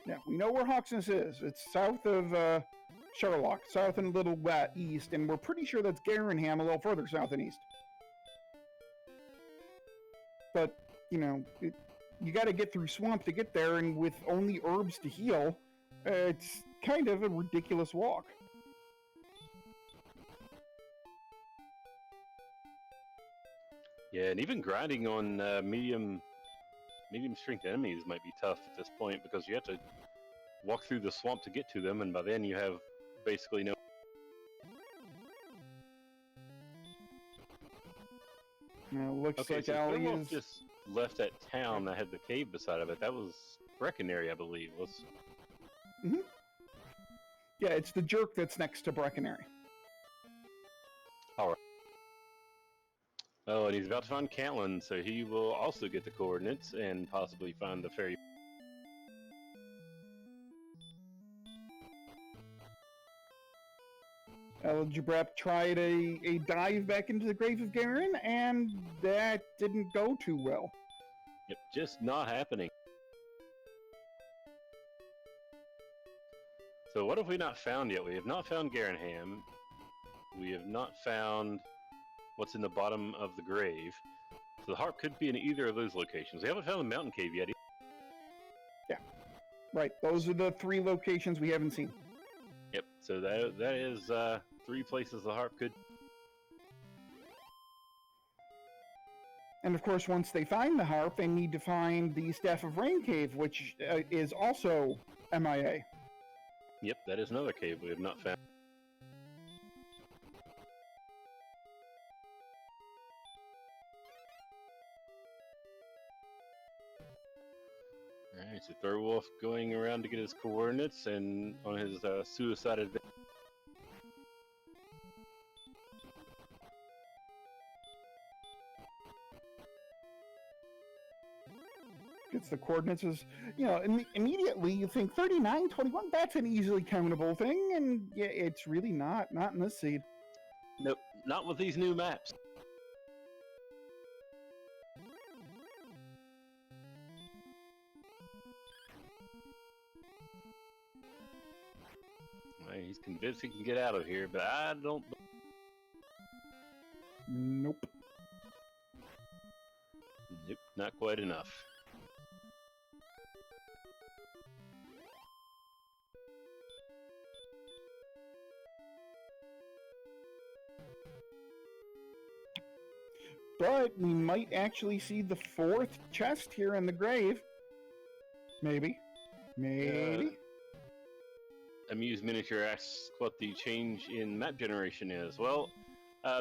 Yeah, we know where Hawksness is. It's south of Sherlock, south and a little east, and we're pretty sure that's Garrenham a little further south and east. But, you know, you got to get through swamp to get there, and with only herbs to heal, it's kind of a ridiculous walk. Yeah, and even grinding on medium strength enemies might be tough at this point because you have to walk through the swamp to get to them, and by then you have basically no. Looks like so Ali Thirwolf is just left that town that had the cave beside of it. That was Breckenary, I believe. Mm-hmm. Yeah, it's the jerk that's next to Breckenary. All right. Oh, and he's about to find Cantland, so he will also get the coordinates and possibly find the fairy. AliGerBrap tried a dive back into the grave of Garren, and that didn't go too well. Yep, just not happening. So what have we not found yet? We have not found Garrenham. We have not found what's in the bottom of the grave. So the harp could be in either of those locations. We haven't found the mountain cave yet. Yeah, right. Those are the three locations we haven't seen. Yep, so that is three places the harp could. And of course, once they find the harp, they need to find the Staff of Rain cave, which is also MIA. Yep, that is another cave we have not found. Alright, so Thirwolf going around to get his coordinates and on his suicide adventure. Gets the coordinates as, you know, immediately you think 39, 21, that's an easily countable thing, and yeah, it's really not in this seed. Nope, not with these new maps. He's convinced he can get out of here, but I don't. Nope. Not quite enough. But we might actually see the 4th chest here in the grave. Maybe. Maybe. Amused Miniature asks what the change in map generation is. Well,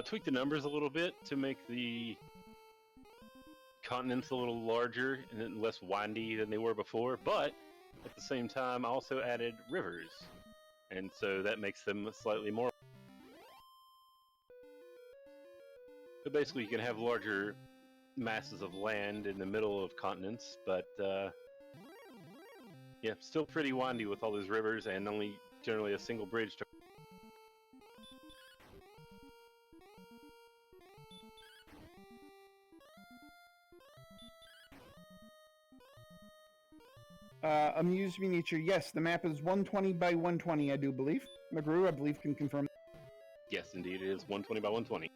tweak the numbers a little bit to make the continents a little larger and less windy than they were before, but at the same time, I also added rivers, and so that makes them slightly more. So basically, you can have larger masses of land in the middle of continents, but yeah, still pretty windy with all those rivers and only generally a single bridge to. Amused Miniature, yes, the map is 120 by 120, I do believe. McGrew, I believe, can confirm. Yes, indeed, it is 120 by 120.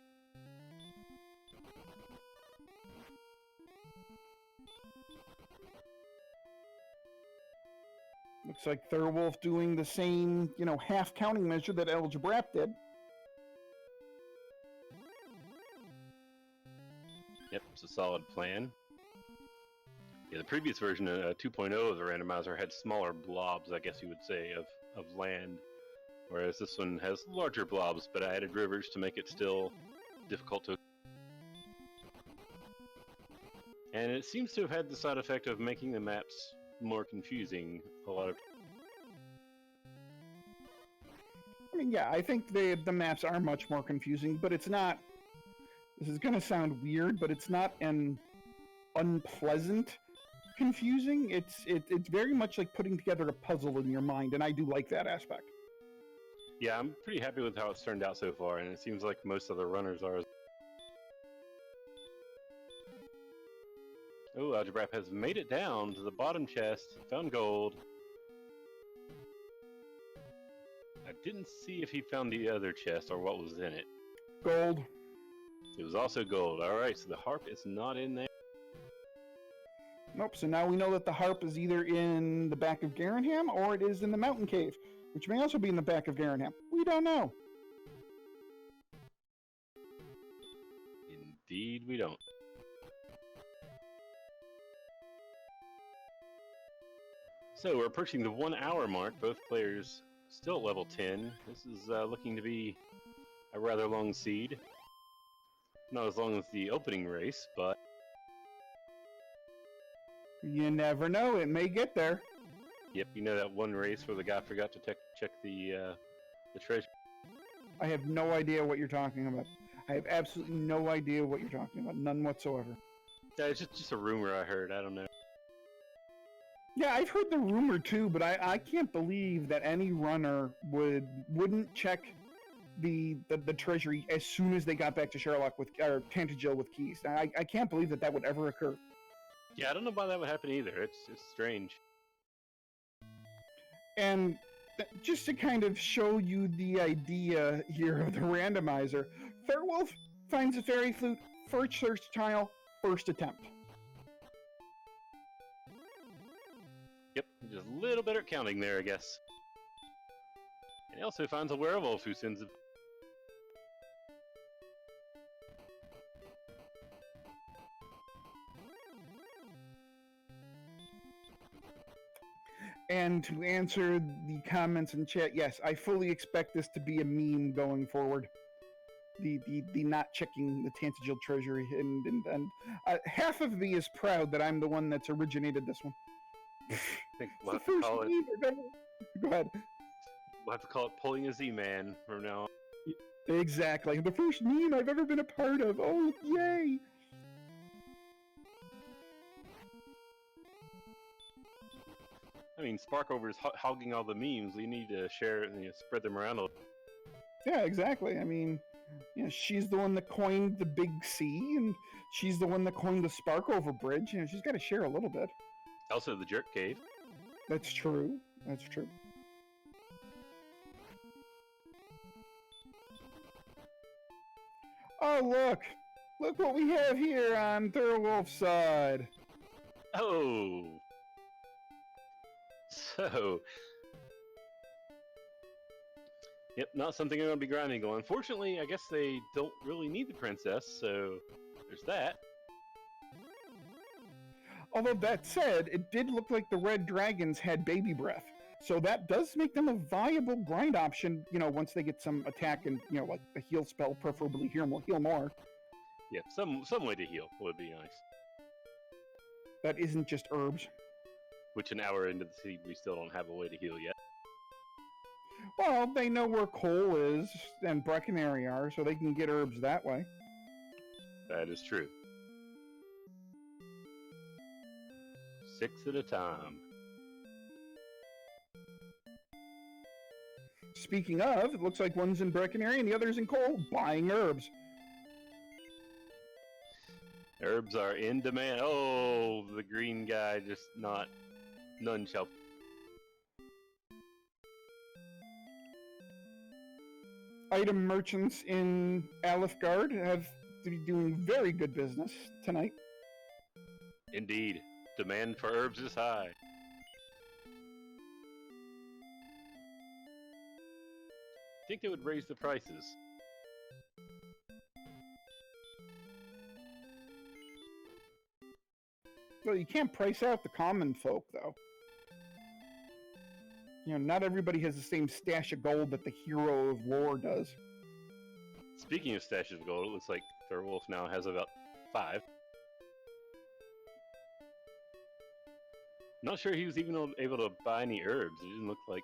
Looks like Thirwolf doing the same, half counting measure that AliGerBrap did. Yep, it's a solid plan. Yeah, the previous version, 2.0 of the randomizer, had smaller blobs, I guess you would say, of land, whereas this one has larger blobs, but I added rivers to make it still difficult to. And it seems to have had the side effect of making the maps more confusing a lot of. I mean, yeah, I think the maps are much more confusing, but it's not. This is going to sound weird, but it's not an unpleasant confusing. It's very much like putting together a puzzle in your mind, and I do like that aspect. Yeah, I'm pretty happy with how it's turned out so far, and it seems like most of the runners are. Oh, AliGerBrap has made it down to the bottom chest, found gold. I didn't see if he found the other chest or what was in it. Gold. It was also gold. Alright, so the harp is not in there. Nope, so now we know that the harp is either in the back of Garren or it is in the mountain cave, which may also be in the back of Garren. We don't know. Indeed, we don't. So we're approaching the 1 hour mark. Both players still at level 10. This is looking to be a rather long seed. Not as long as the opening race, but you never know. It may get there. Yep, you know that one race where the guy forgot to check the treasure. I have no idea what you're talking about. I have absolutely no idea what you're talking about. None whatsoever. Yeah, it's just a rumor I heard. I don't know. Yeah, I've heard the rumor too, but I can't believe that any runner wouldn't check the treasury as soon as they got back to Sherlock with or Tantagel with keys. I can't believe that would ever occur. Yeah, I don't know why that would happen either. It's strange. And just to kind of show you the idea here of the randomizer, Thirwolf finds a fairy flute, first search tile, first attempt. Yep, just a little better at counting there, I guess. And he also finds a werewolf who sends it. And to answer the comments in chat, yes, I fully expect this to be a meme going forward. The not checking the Tantagel treasury, and half of me is proud that I'm the one that's originated this one. I think we'll It's have the to first call it. meme I've ever... Go ahead. We'll have to call it pulling a Z-Man from now on. Exactly. The first meme I've ever been a part of. Oh, yay! I mean, Sparkover's hogging all the memes. We need to share and spread them around a little. Yeah, exactly. I mean, she's the one that coined the big C, and she's the one that coined the Sparkover bridge. She's got to share a little bit. Also, the Jerk Cave. That's true. That's true. Oh, look! Look what we have here on Thirwolf's side. Oh! So... Yep, not something I'm going to be grinding on. Unfortunately, I guess they don't really need the princess, so there's that. Although that said, it did look like the red dragons had baby breath. So that does make them a viable grind option, you know, once they get some attack and, you know, like a heal spell, preferably heal more. Yeah, some way to heal would be nice. That isn't just herbs. Which an hour into the seed, we still don't have a way to heal yet. Well, they know where Cole is and Breckenary are, so they can get herbs that way. That is true. 6 at a time. Speaking of, it looks like one's in Breckenary and the other's in Cole, buying herbs. Herbs are in demand. Oh, the green guy just not... None shall... Item merchants in Alifgard have to be doing very good business tonight. Indeed. Demand for herbs is high. I think they would raise the prices. Well, you can't price out the common folk, though. You know, not everybody has the same stash of gold that the hero of war does. Speaking of stashes of gold, it looks like Thirwolf now has about 5. Not sure he was even able to buy any herbs. It didn't look like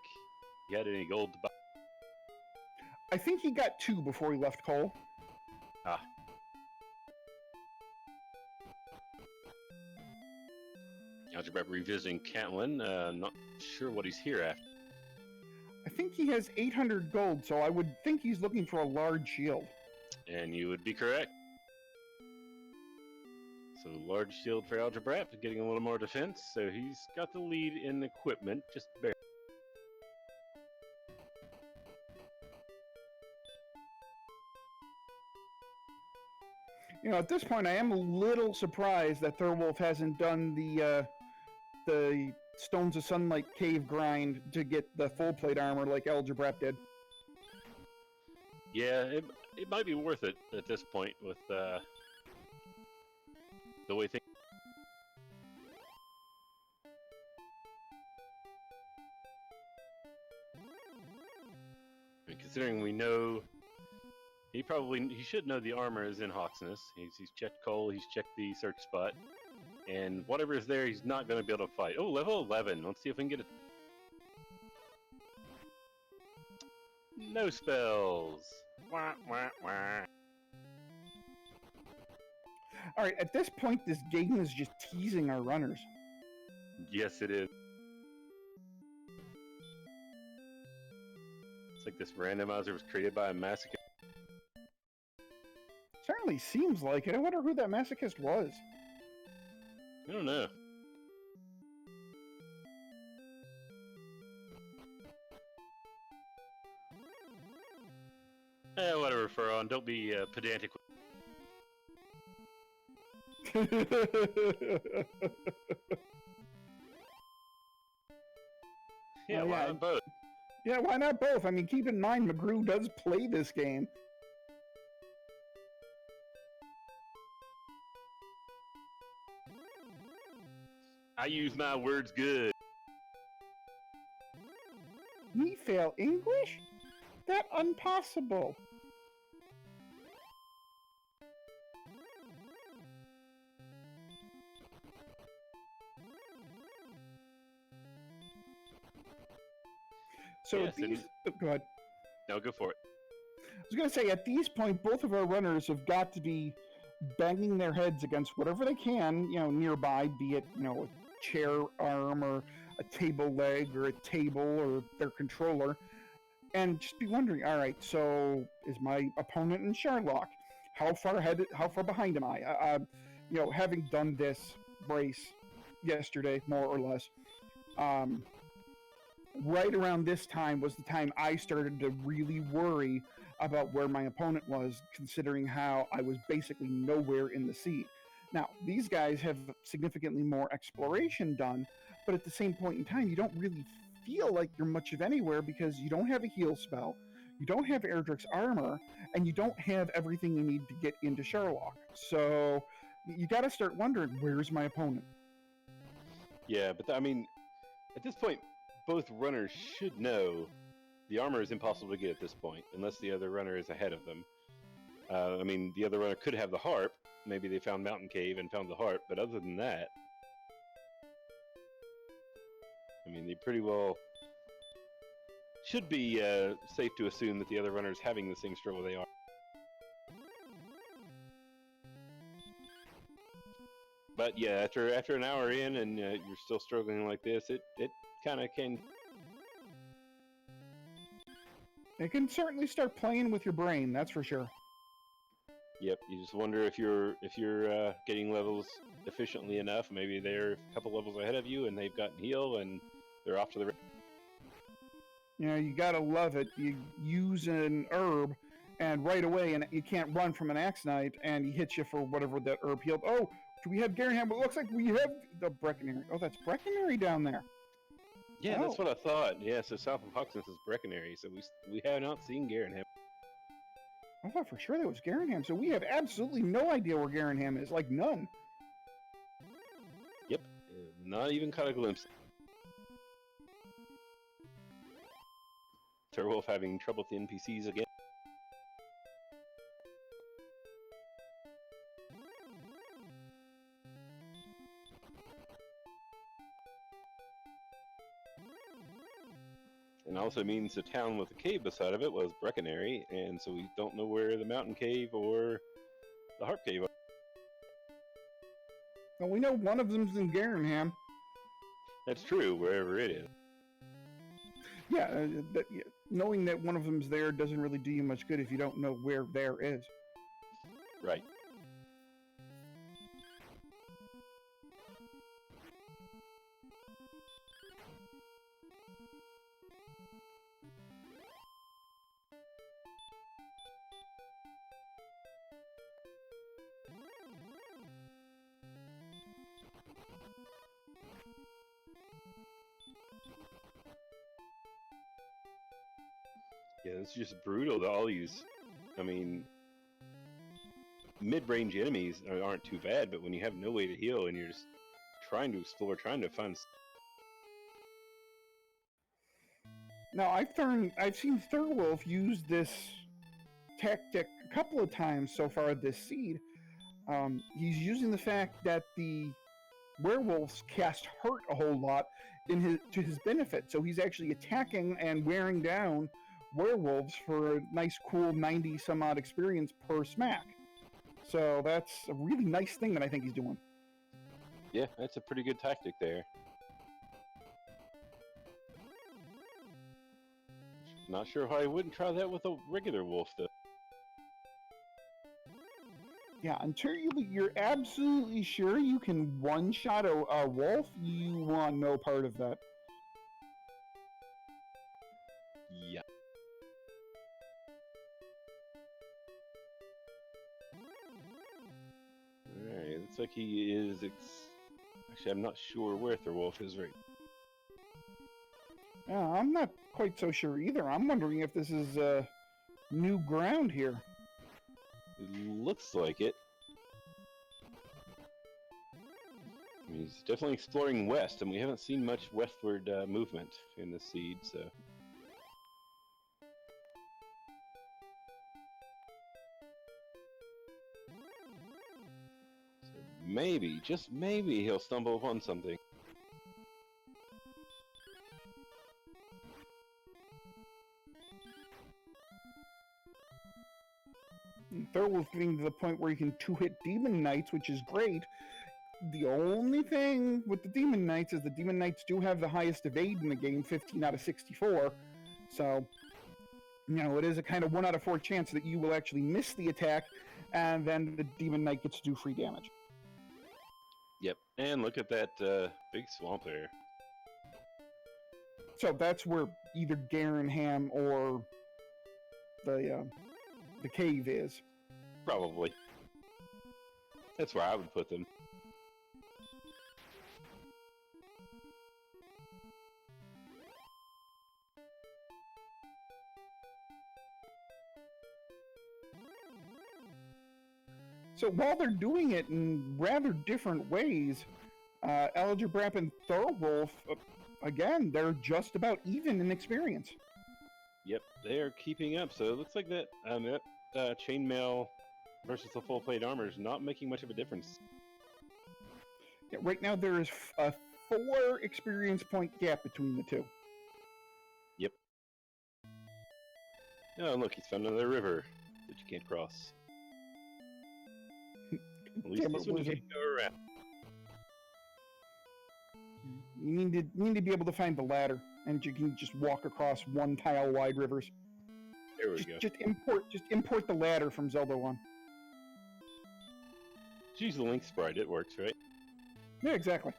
he had any gold to buy. I think he got 2 before he left Cole. Ah. AliGerBrap revisiting Catelyn. Not sure what he's here after. I think he has 800 gold, so I would think he's looking for a large shield. And you would be correct. So large shield for AliGerBrap, getting a little more defense. So he's got the lead in equipment, just barely. You know, at this point, I am a little surprised that Thirwolf hasn't done the Stones of Sunlight cave grind to get the full plate armor like AliGerBrap did. Yeah, it might be worth it at this point with the way things. I mean, considering we know he should know the armor is in Hawksness. He's checked Cole, he's checked the search spot, and whatever is there, he's not going to be able to fight. Oh, level 11. Let's see if we can get it. No spells. Wah, wah, wah. Alright, at this point, this game is just teasing our runners. Yes, it is. It's like this randomizer was created by a masochist. Certainly seems like it. I wonder who that masochist was. I don't know. Whatever, Furron. Don't be pedantic. Yeah, why not both? Yeah, why not both? I mean, keep in mind, McGrew does play this game. I use my words good. Me fail English? That impossible. So Yes, at these, go ahead. No, go for it. I was going to say, at these point, both of our runners have got to be banging their heads against whatever they can, you know, nearby, be it, you know, a chair arm or a table leg or a table or their controller, and just be wondering, all right, so is my opponent in Sherlock? How far behind am I? You know, having done this race yesterday, more or less, right around this time was the time I started to really worry about where my opponent was, considering how I was basically nowhere in the seed. Now, these guys have significantly more exploration done, but at the same point in time, you don't really feel like you're much of anywhere because you don't have a heal spell, you don't have Erdrick's armor, and you don't have everything you need to get into Sherlock. So you got to start wondering, where's my opponent? Yeah, but I mean, at this point, both runners should know the armor is impossible to get at this point, unless the other runner is ahead of them. I mean, the other runner could have the harp. Maybe they found Mountain Cave and found the harp, but other than that, I mean, they pretty well should be safe to assume that the other runner is having the same struggle they are. But yeah, after an hour in and you're still struggling like this, it kind of can. It can certainly start playing with your brain, that's for sure. Yep, you just wonder if you're getting levels efficiently enough. Maybe they're a couple levels ahead of you and they've gotten heal and they're off to the. You know, you gotta love it. You use an herb, and right away, and you can't run from an Axe Knight, and he hits you for whatever that herb healed. Oh, do we have Garren? It looks like we have the Breckenary. Oh, that's Breckenary down there. Yeah, that's what I thought. Yeah, so south of Huxness is Breckenary, so we have not seen Garrenham. I thought for sure that was Garrenham, so we have absolutely no idea where Garrenham is, like none. Yep, not even caught a glimpse. Thirwolf having trouble with the NPCs again. And also means the town with the cave beside of it was Breckenary, and so we don't know where the Mountain Cave or the Harp Cave are. Well, we know one of them's in Garrenham. That's true, wherever it is. Yeah, knowing that one of them's there doesn't really do you much good if you don't know where there is. Right. Yeah, it's just brutal to all use. I mean, mid-range enemies aren't too bad, but when you have no way to heal and you're just trying to explore, trying to find. Now, I've seen Thirwolf use this tactic a couple of times so far this seed. He's using the fact that the werewolves cast hurt a whole lot to his benefit, so he's actually attacking and wearing down werewolves for a nice cool 90 some odd experience per smack. So that's a really nice thing that I think he's doing. Yeah, that's a pretty good tactic there. Not sure how I wouldn't try that with a regular wolf though. Yeah, until you're absolutely sure you can one-shot a wolf, you want no part of that. Yeah. Alright, looks like he is. Actually, I'm not sure where Thirwolf is right. I'm not quite so sure either. I'm wondering if this is new ground here. It looks like it. I mean, he's definitely exploring west, and we haven't seen much westward movement in the seed, so. Maybe, just maybe, he'll stumble upon something. Thirwolf getting to the point where you can two-hit Demon Knights, which is great. The only thing with the Demon Knights is the Demon Knights do have the highest evade in the game, 15 out of 64. So, you know, it is a kind of 1 out of 4 chance that you will actually miss the attack, and then the Demon Knight gets to do free damage. Yep, and look at that big swamp there. So that's where either Garrenham or the the cave is. Probably. That's where I would put them. So while they're doing it in rather different ways, AliGerBrap and Thirwolf, again, they're just about even in experience. Yep, they are keeping up. So it looks like that chainmail versus the full plate armor is not making much of a difference. Yeah, right now there is a 4 experience point gap between the two. Yep. Oh, look, he's found another river that you can't cross. At least this one you can't go around. You need to be able to find the ladder, and you can just walk across 1 tile wide rivers. There we go. Just import the ladder from Zelda 1. Just use the link sprite, it works, right? Yeah, exactly.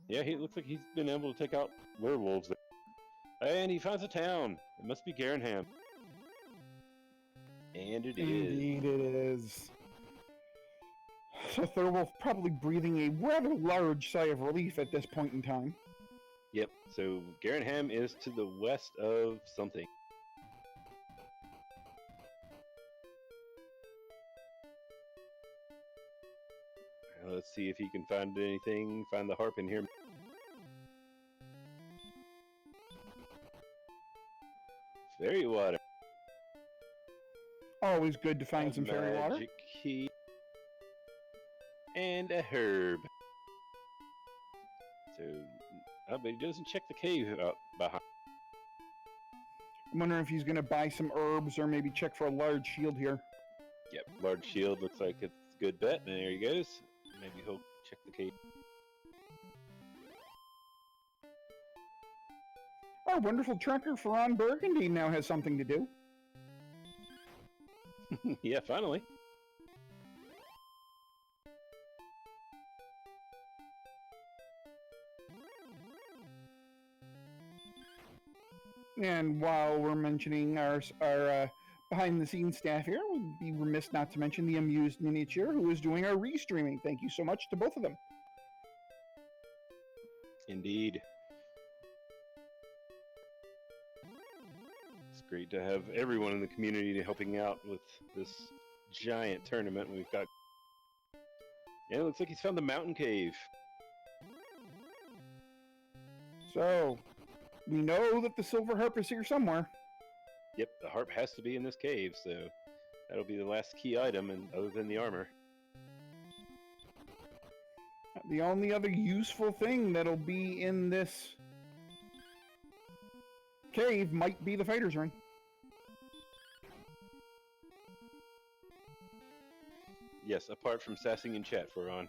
Yeah, he looks like he's been able to take out werewolves. And he finds a town. It must be Garren. And it is. Indeed it is. So Thirwolf probably breathing a rather large sigh of relief at this point in time. Yep, so Garren is to the west of something. Let's see if he can find anything. Find the harp in here. Fairy water. Always good to find some fairy water. Magic key. And a herb. So, but he doesn't check the cave out behind. I'm wondering if he's going to buy some herbs or maybe check for a large shield here. Yep, large shield looks like it's a good bet. And there he goes. Maybe he'll check the cave. Our wonderful tracker Ferran Burgundy now has something to do. Yeah, finally. And while we're mentioning our behind-the-scenes staff here, we'd be remiss not to mention the Amused Miniature, who is doing our restreaming. Thank you so much to both of them. Indeed. It's great to have everyone in the community helping out with this giant tournament we've got. Yeah, it looks like he's found the mountain cave. So, we know that the silver harp is here somewhere. Yep, the harp has to be in this cave, so that'll be the last key item, and other than the armor. The only other useful thing that'll be in this cave might be the fighter's ring. Yes, apart from sassing in chat, we're on.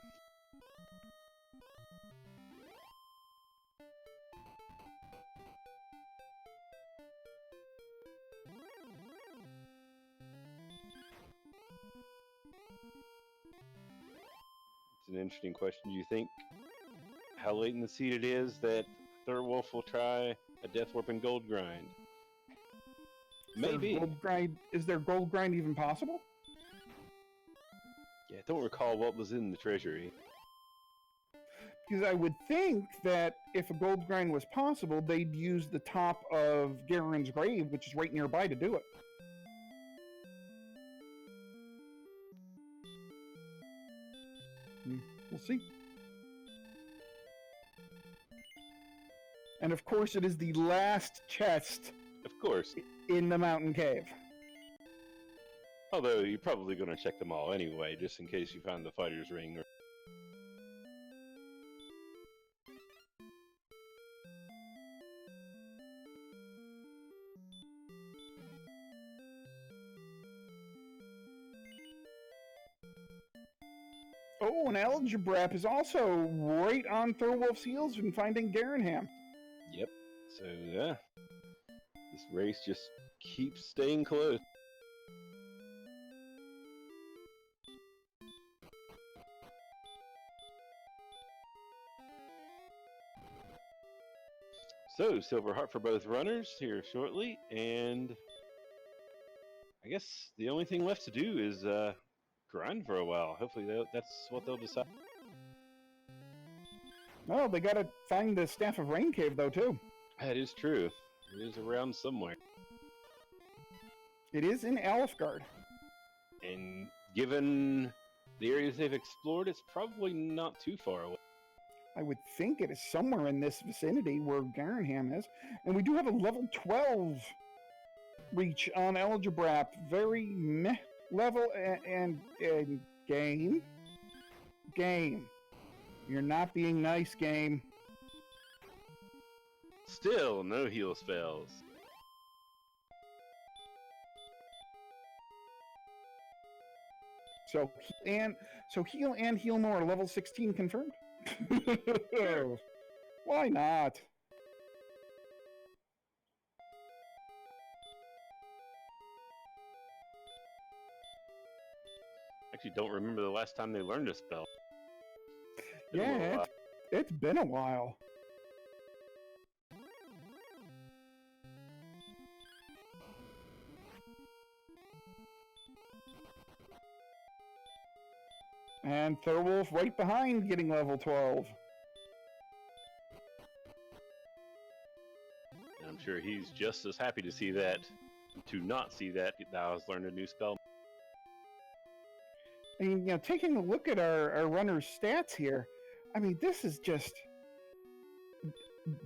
It's an interesting question. Do you think how late in the seed it is that Thirwolf will try a Death Warp and Gold grind? Maybe. Is there gold grind even possible? Yeah, I don't recall what was in the treasury. Because I would think that if a gold grind was possible, they'd use the top of Garren's grave, which is right nearby, to do it. We'll see. And of course, it is the last chest. Of course. In the mountain cave. Although you're probably going to check them all anyway, just in case you find the fighter's ring. Oh, and AliGerBrap is also right on Thirwolf's heels in finding Garren. Yep. So, yeah. This race just keeps staying close. So, Silver Heart for both runners here shortly, and I guess the only thing left to do is grind for a while. Hopefully that's what they'll decide. Well, they gotta find the Staff of Rain Cave, though, too. That is true. It is around somewhere. It is in Alfgard. And given the areas they've explored, it's probably not too far away. I would think it is somewhere in this vicinity where Garren is. And we do have a level 12 reach on AliGerBrap. Very meh level and game. Game. You're not being nice, game. Still, no heal spells. So heal and heal more, level 16 confirmed. Why not? Actually, don't remember the last time they learned a spell. Yeah, it's been a while. And Thirwolf right behind, getting level 12. And I'm sure he's just as happy to see that, to not see that thou has learned a new spell. I mean, you know, taking a look at our runner's stats here, I mean, this is just...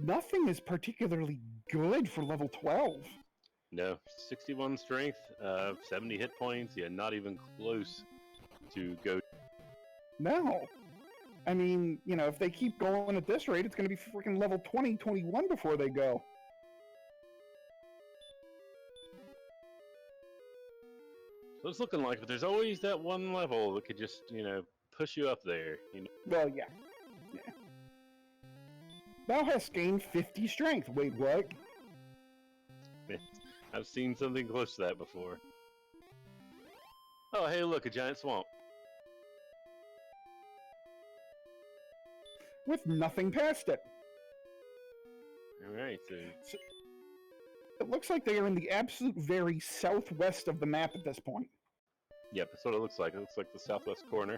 Nothing is particularly good for level 12. No, 61 strength, 70 hit points, yeah, not even close to go. No. I mean, you know, if they keep going at this rate, it's going to be freaking level 20, 21 before they go. So it's looking like, but there's always that one level that could just, you know, push you up there. You know? Well, yeah. Yeah. Thou hast gained 50 strength. Wait, what? I've seen something close to that before. Oh, hey, look, a giant swamp. With nothing past it. Alright, so... It looks like they are in the absolute very southwest of the map at this point. Yep, that's what it looks like. It looks like the southwest corner.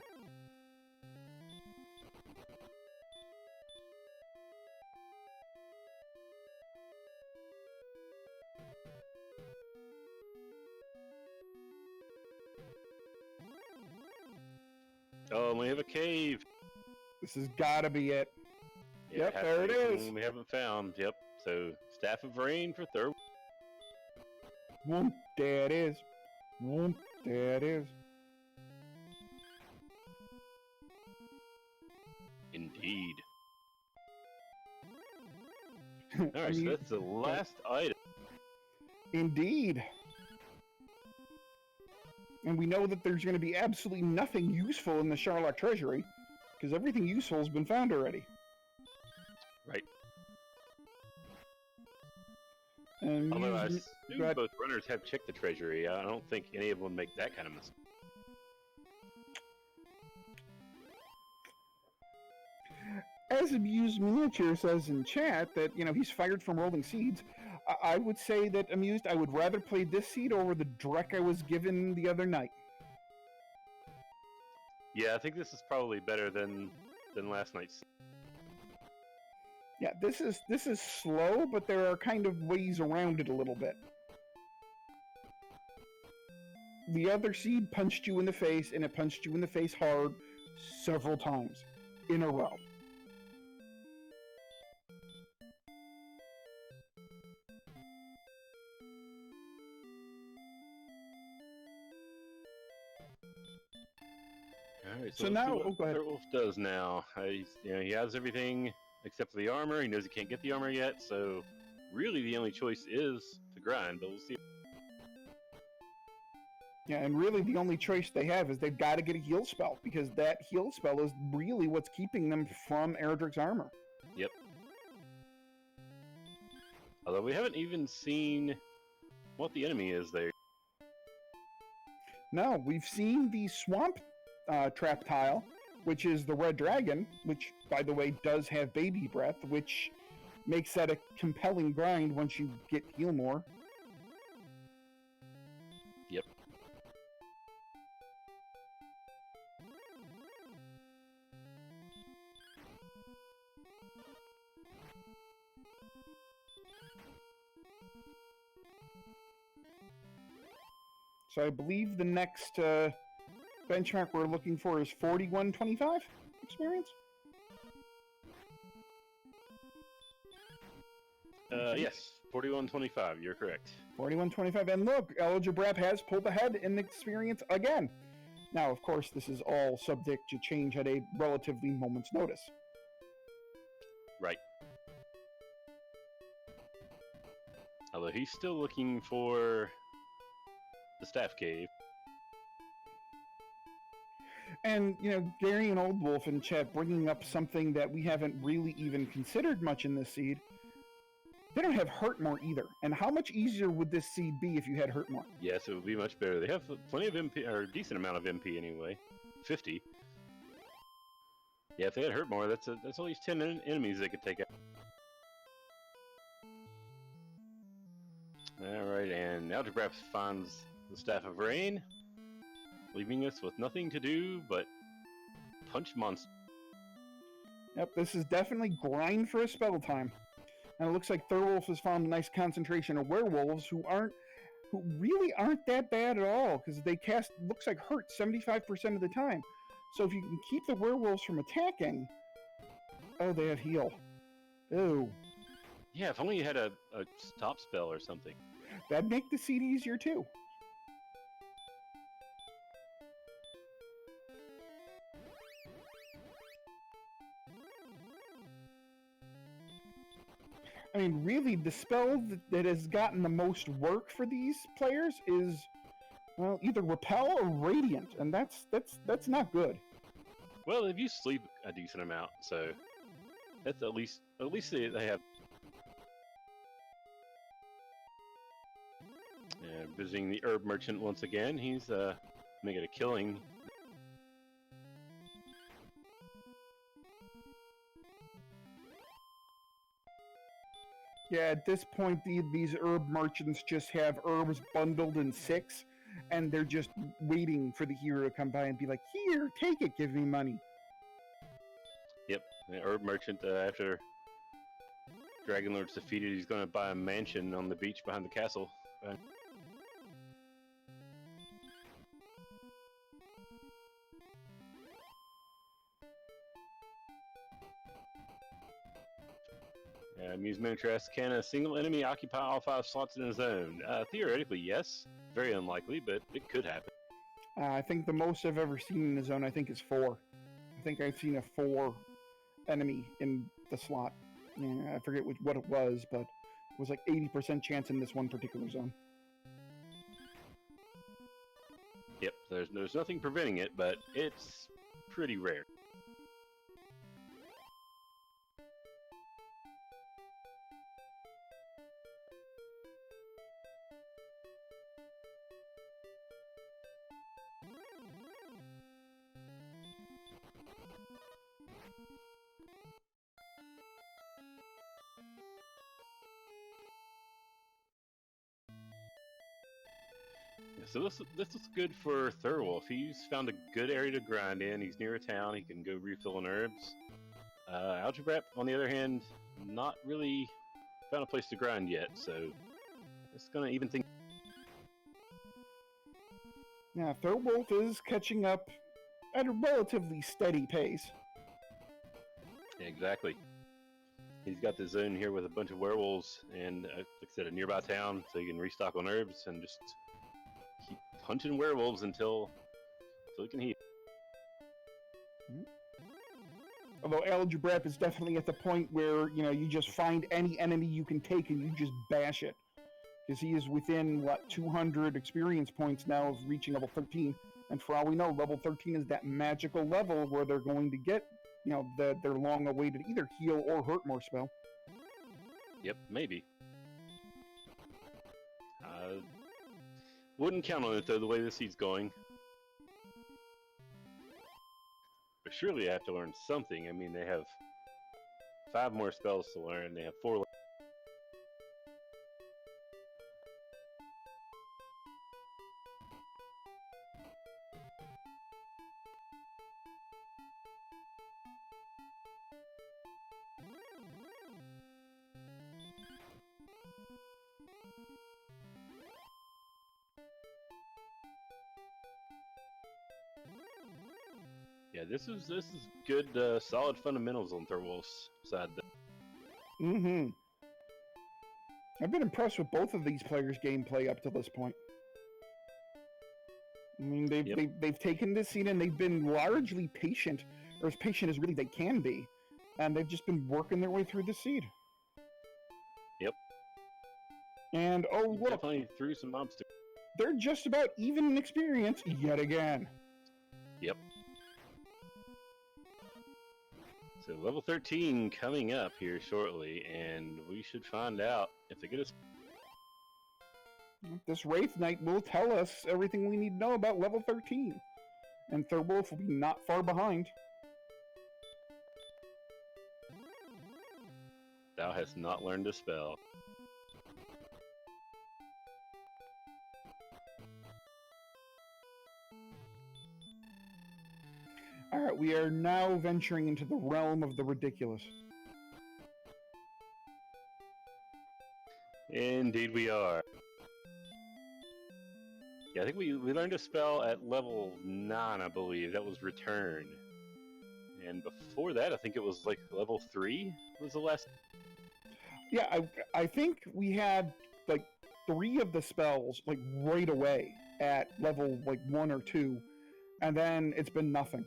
Oh, and we have a cave. This has got to be it. Yeah, Yep, there it is. We haven't found. Yep. So, Staff of Rain for Thirwolf. Whoop, there it is. Whoop, there it is. Indeed. Alright, so that's the last item. Indeed. And we know that there's going to be absolutely nothing useful in the Charlotte Treasury, because everything useful has been found already. Right. And although I assume both runners have checked the treasury, I don't think any of them make that kind of mistake. As Amused Miniature says in chat that, you know, he's fired from Rolling Seeds, I would say that, Amused, I would rather play this seed over the Drek I was given the other night. Yeah, I think this is probably better than last night's. Yeah, this is slow, but there are kind of ways around it a little bit. The other seed punched you in the face, and it punched you in the face hard several times in a row. Alright, So now, let's see go what ahead. Thirwolf does now. He has everything except for the armor. He knows he can't get the armor yet, so really the only choice is to grind, but we'll see. Yeah, and really the only choice they have is they've got to get a heal spell, because that heal spell is really what's keeping them from Erdrick's armor. Yep. Although we haven't even seen what the enemy is there. No, we've seen the swamp trap tile, which is the red dragon, which, by the way, does have baby breath, which makes that a compelling grind once you get heal more. Yep. So I believe the next benchmark we're looking for is 4125 experience? Yes, 4125, you're correct. 4125, and look, AliGerBrap has pulled ahead in experience again. Now, of course, this is all subject to change at a relatively moment's notice. Right. Although he's still looking for the staff cave. And, you know, Gary and Old Wolf in chat bringing up something that we haven't really even considered much in this seed. They don't have Hurt More either. And how much easier would this seed be if you had Hurt More? Yes, it would be much better. They have plenty of MP, or a decent amount of MP anyway. 50. Yeah, if they had Hurt More, that's at least 10 enemies they could take out. Alright, and AliGerBrap finds the Staff of Rain, leaving us with nothing to do but punch monsters. Yep, this is definitely grind for a spell time. And it looks like Thirwolf has found a nice concentration of werewolves who really aren't that bad at all, because they cast, looks like, hurt 75% of the time. So if you can keep the werewolves from attacking... Oh, they have heal. Ooh. Yeah, if only you had a stop spell or something. That'd make the seed easier too. I mean, really, the spell that has gotten the most work for these players is, well, either Repel or Radiant, and that's not good. Well, if you sleep a decent amount, so that's at least they have. And visiting the herb merchant once again, he's making a killing. Yeah, at this point, these herb merchants just have herbs bundled in 6, and they're just waiting for the hero to come by and be like, "Here, take it, give me money." Yep, the herb merchant, after Dragon Lord's defeated, he's going to buy a mansion on the beach behind the castle. Muse Miniature asks, can a single enemy occupy all 5 slots in a zone? Theoretically, yes. Very unlikely, but it could happen. I think the most I've ever seen in a zone, I think, is 4. I think I've seen a 4 enemy in the slot. Yeah, I forget what it was, but it was like 80% chance in this one particular zone. Yep, there's nothing preventing it, but it's pretty rare. So this is good for Thirwolf. He's found a good area to grind in. He's near a town. He can go refill on herbs. AliGerBrap, on the other hand, not really found a place to grind yet, so it's going to even things. Yeah, Thirwolf is catching up at a relatively steady pace. Exactly. He's got the zone here with a bunch of werewolves and, like I said, a nearby town, so he can restock on herbs and just keep punching werewolves until he can heal. Although AliGerBrap is definitely at the point where, you know, you just find any enemy you can take and you just bash it. Because he is within, 200 experience points now of reaching level 13. And for all we know, level 13 is that magical level where they're going to get, you know, their long-awaited either heal or hurt more spell. Yep, maybe. Wouldn't count on it, though, the way this seed's going. But surely I have to learn something. I mean, they have 5 more spells to learn. They have 4 left. Yeah, this is good, solid fundamentals on Thirwolf's side. Mm-hmm. I've been impressed with both of these players' gameplay up to this point. I mean, they've taken this scene and they've been largely patient, or as patient as really they can be, and they've just been working their way through the seed. Yep. And oh look, definitely threw some obstacles. They're just about even in experience yet again. Yep. So level 13 coming up here shortly, and we should find out if they get us. This Wraith Knight will tell us everything we need to know about level 13. And Thirwolf will be not far behind. Thou hast not learned a spell. Alright, we are now venturing into the realm of the ridiculous. Indeed we are. Yeah, I think we learned a spell at level 9, I believe. That was Return. And before that, I think it was like level 3 was the last. Yeah, I think we had like 3 of the spells like right away at level like 1 or 2. And then it's been nothing.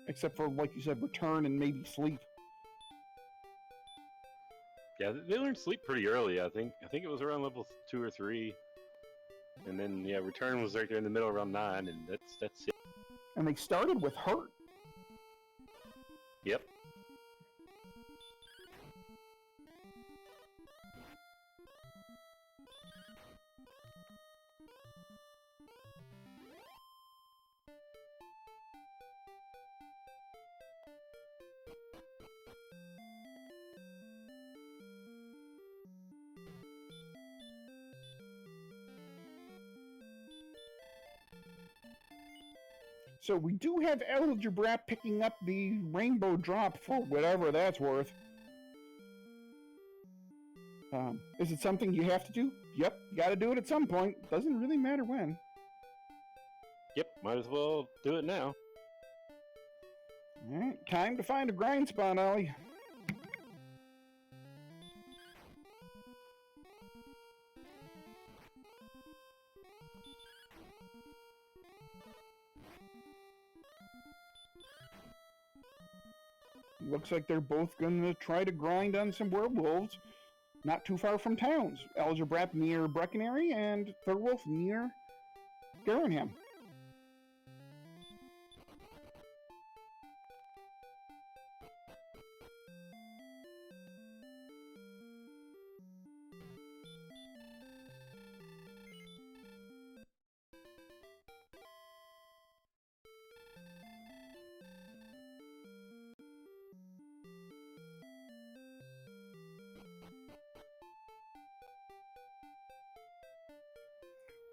Except for, like you said, Return and maybe Sleep. Yeah, they learned Sleep pretty early, I think. I think it was around level 2 or 3. And then, yeah, Return was right there in the middle around 9, and that's it. And they started with Hurt. Yep. So we do have AliGerBrap picking up the rainbow drop for whatever that's worth. Is it something you have to do? Yep, you gotta do it at some point. Doesn't really matter when. Yep, might as well do it now. Alright, time to find a grind spot, Ali. Looks like they're both gonna try to grind on some werewolves not too far from towns. AliGerBrap near Breckenary and Thirwolf near Garren.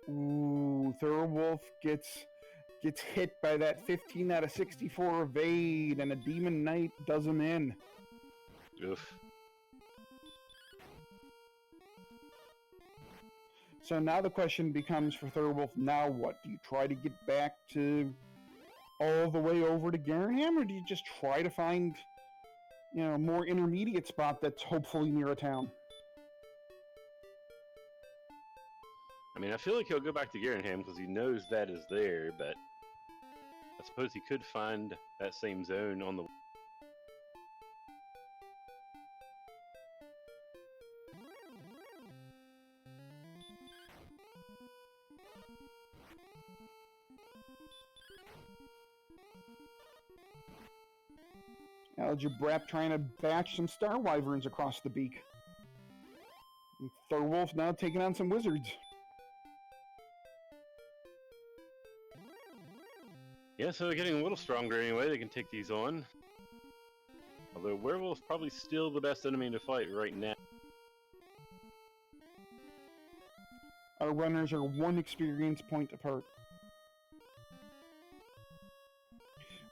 Ooh, Thirwolf gets hit by that 15 out of 64 evade, and a Demon Knight does him in. Oof. So now the question becomes for Thirwolf, now what? Do you try to get back to all the way over to Garren, or do you just try to find, you know, a more intermediate spot that's hopefully near a town? I mean, I feel like he'll go back to Garrenham because he knows that is there, but I suppose he could find that same zone on the. AliGerBrap trying to batch some Star Wyverns across the beak. And Thirwolf now taking on some wizards. Yeah, so they're getting a little stronger anyway. They can take these on. Although Werewolf's probably still the best enemy to fight right now. Our runners are 1 experience point apart.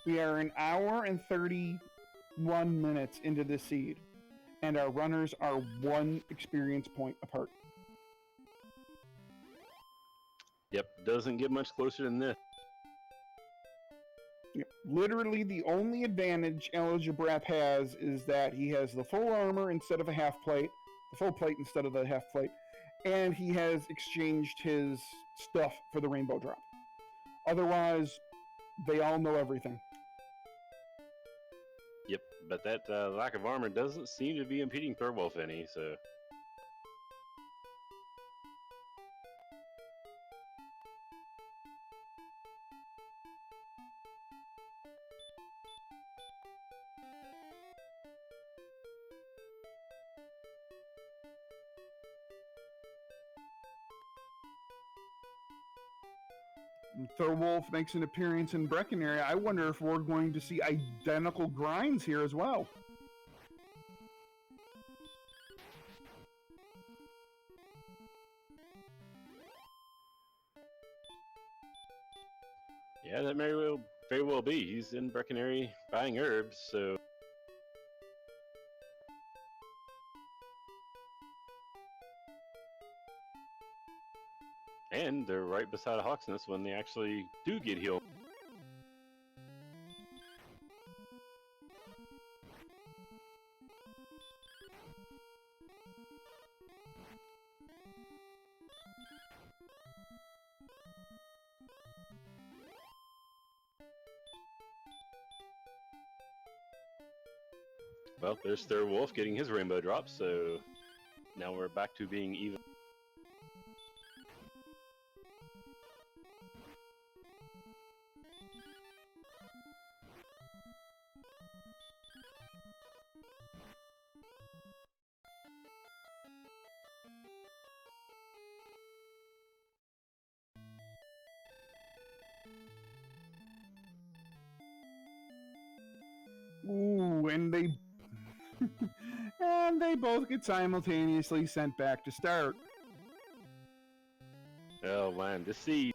We are an hour and 31 minutes into this seed, and our runners are 1 experience point apart. Yep, doesn't get much closer than this. Yep. Literally, the only advantage AliGerBrap has is that he has the full armor instead of a half plate, the full plate instead of the half plate, and he has exchanged his stuff for the rainbow drop. Otherwise, they all know everything. Yep, but that lack of armor doesn't seem to be impeding Thirwolf any, so... Thirwolf makes an appearance in Brecken area. I wonder if we're going to see identical grinds here as well. Yeah, that may very well be. He's in Brecken area buying herbs, so... And they're right beside a Hawksnest when they actually do get healed. Well, there's Thirwolf getting his rainbow drop, so now we're back to being even. Ooh, and they both get simultaneously sent back to start. Oh man, this seed.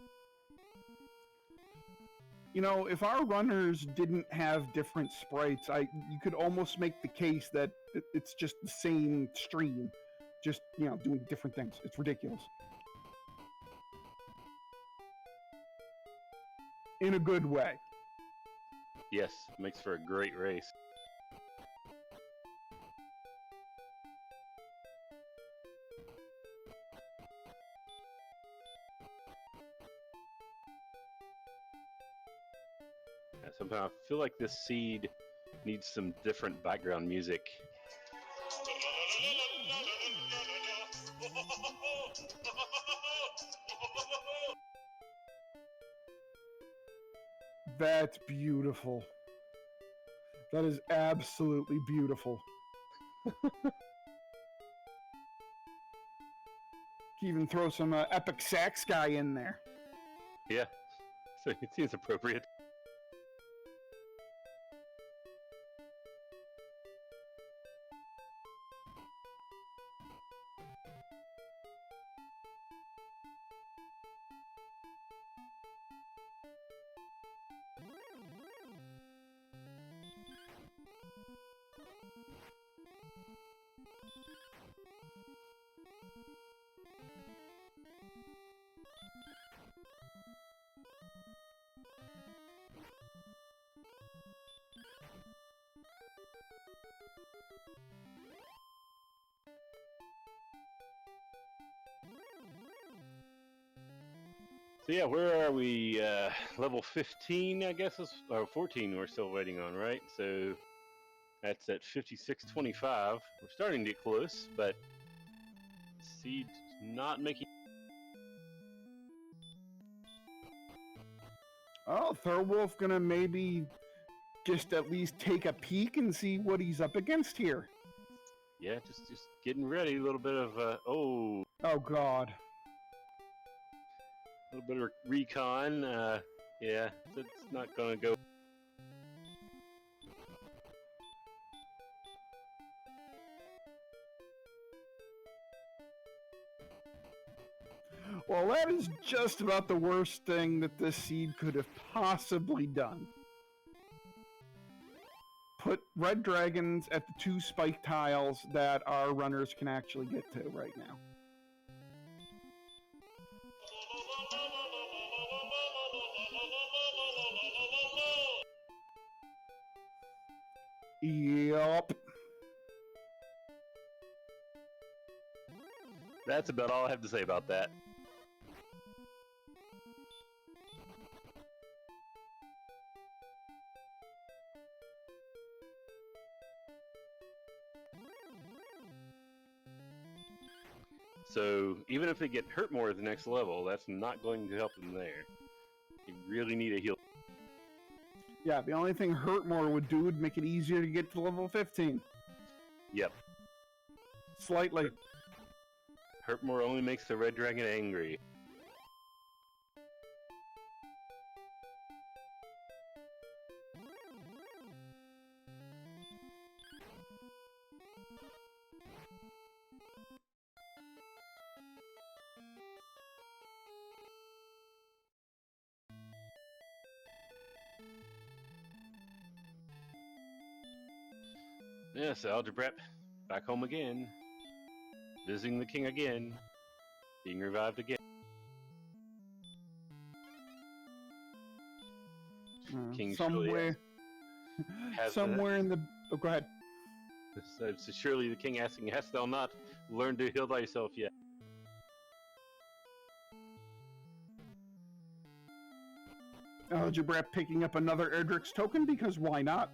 You know, if our runners didn't have different sprites, you could almost make the case that it's just the same stream, just, you know, doing different things. It's ridiculous. In a good way. Yes, makes for a great race. Somehow I feel like this seed needs some different background music. That's beautiful. That is absolutely beautiful. You even throw some epic sax guy in there. Yeah, so it seems appropriate. So yeah, where are we? Level 15, I guess, or 14 we're still waiting on, right? So that's at 5625. We're starting to get close, but seed not making... Oh, Thirwolf gonna maybe just at least take a peek and see what he's up against here. Yeah, just getting ready. A little bit of, oh God. A little bit of recon. Yeah, it's not gonna go. Well, that is just about the worst thing that this seed could have possibly done. Put red dragons at the 2 spike tiles that our runners can actually get to right now. Yup. That's about all I have to say about that. So, even if they get hurt more at the next level, that's not going to help them there. You really need a heal. Yeah, the only thing hurt more would do would make it easier to get to level 15. Yep. Slightly. Hurt more only makes the red dragon angry. Yes, AliGerBrap, back home again. Visiting the king again. Being revived again. King somewhere in the... Oh, go ahead. So surely the king asking, hast thou not learned to heal thyself yet? AliGerBrap picking up another Erdrick's token, because why not?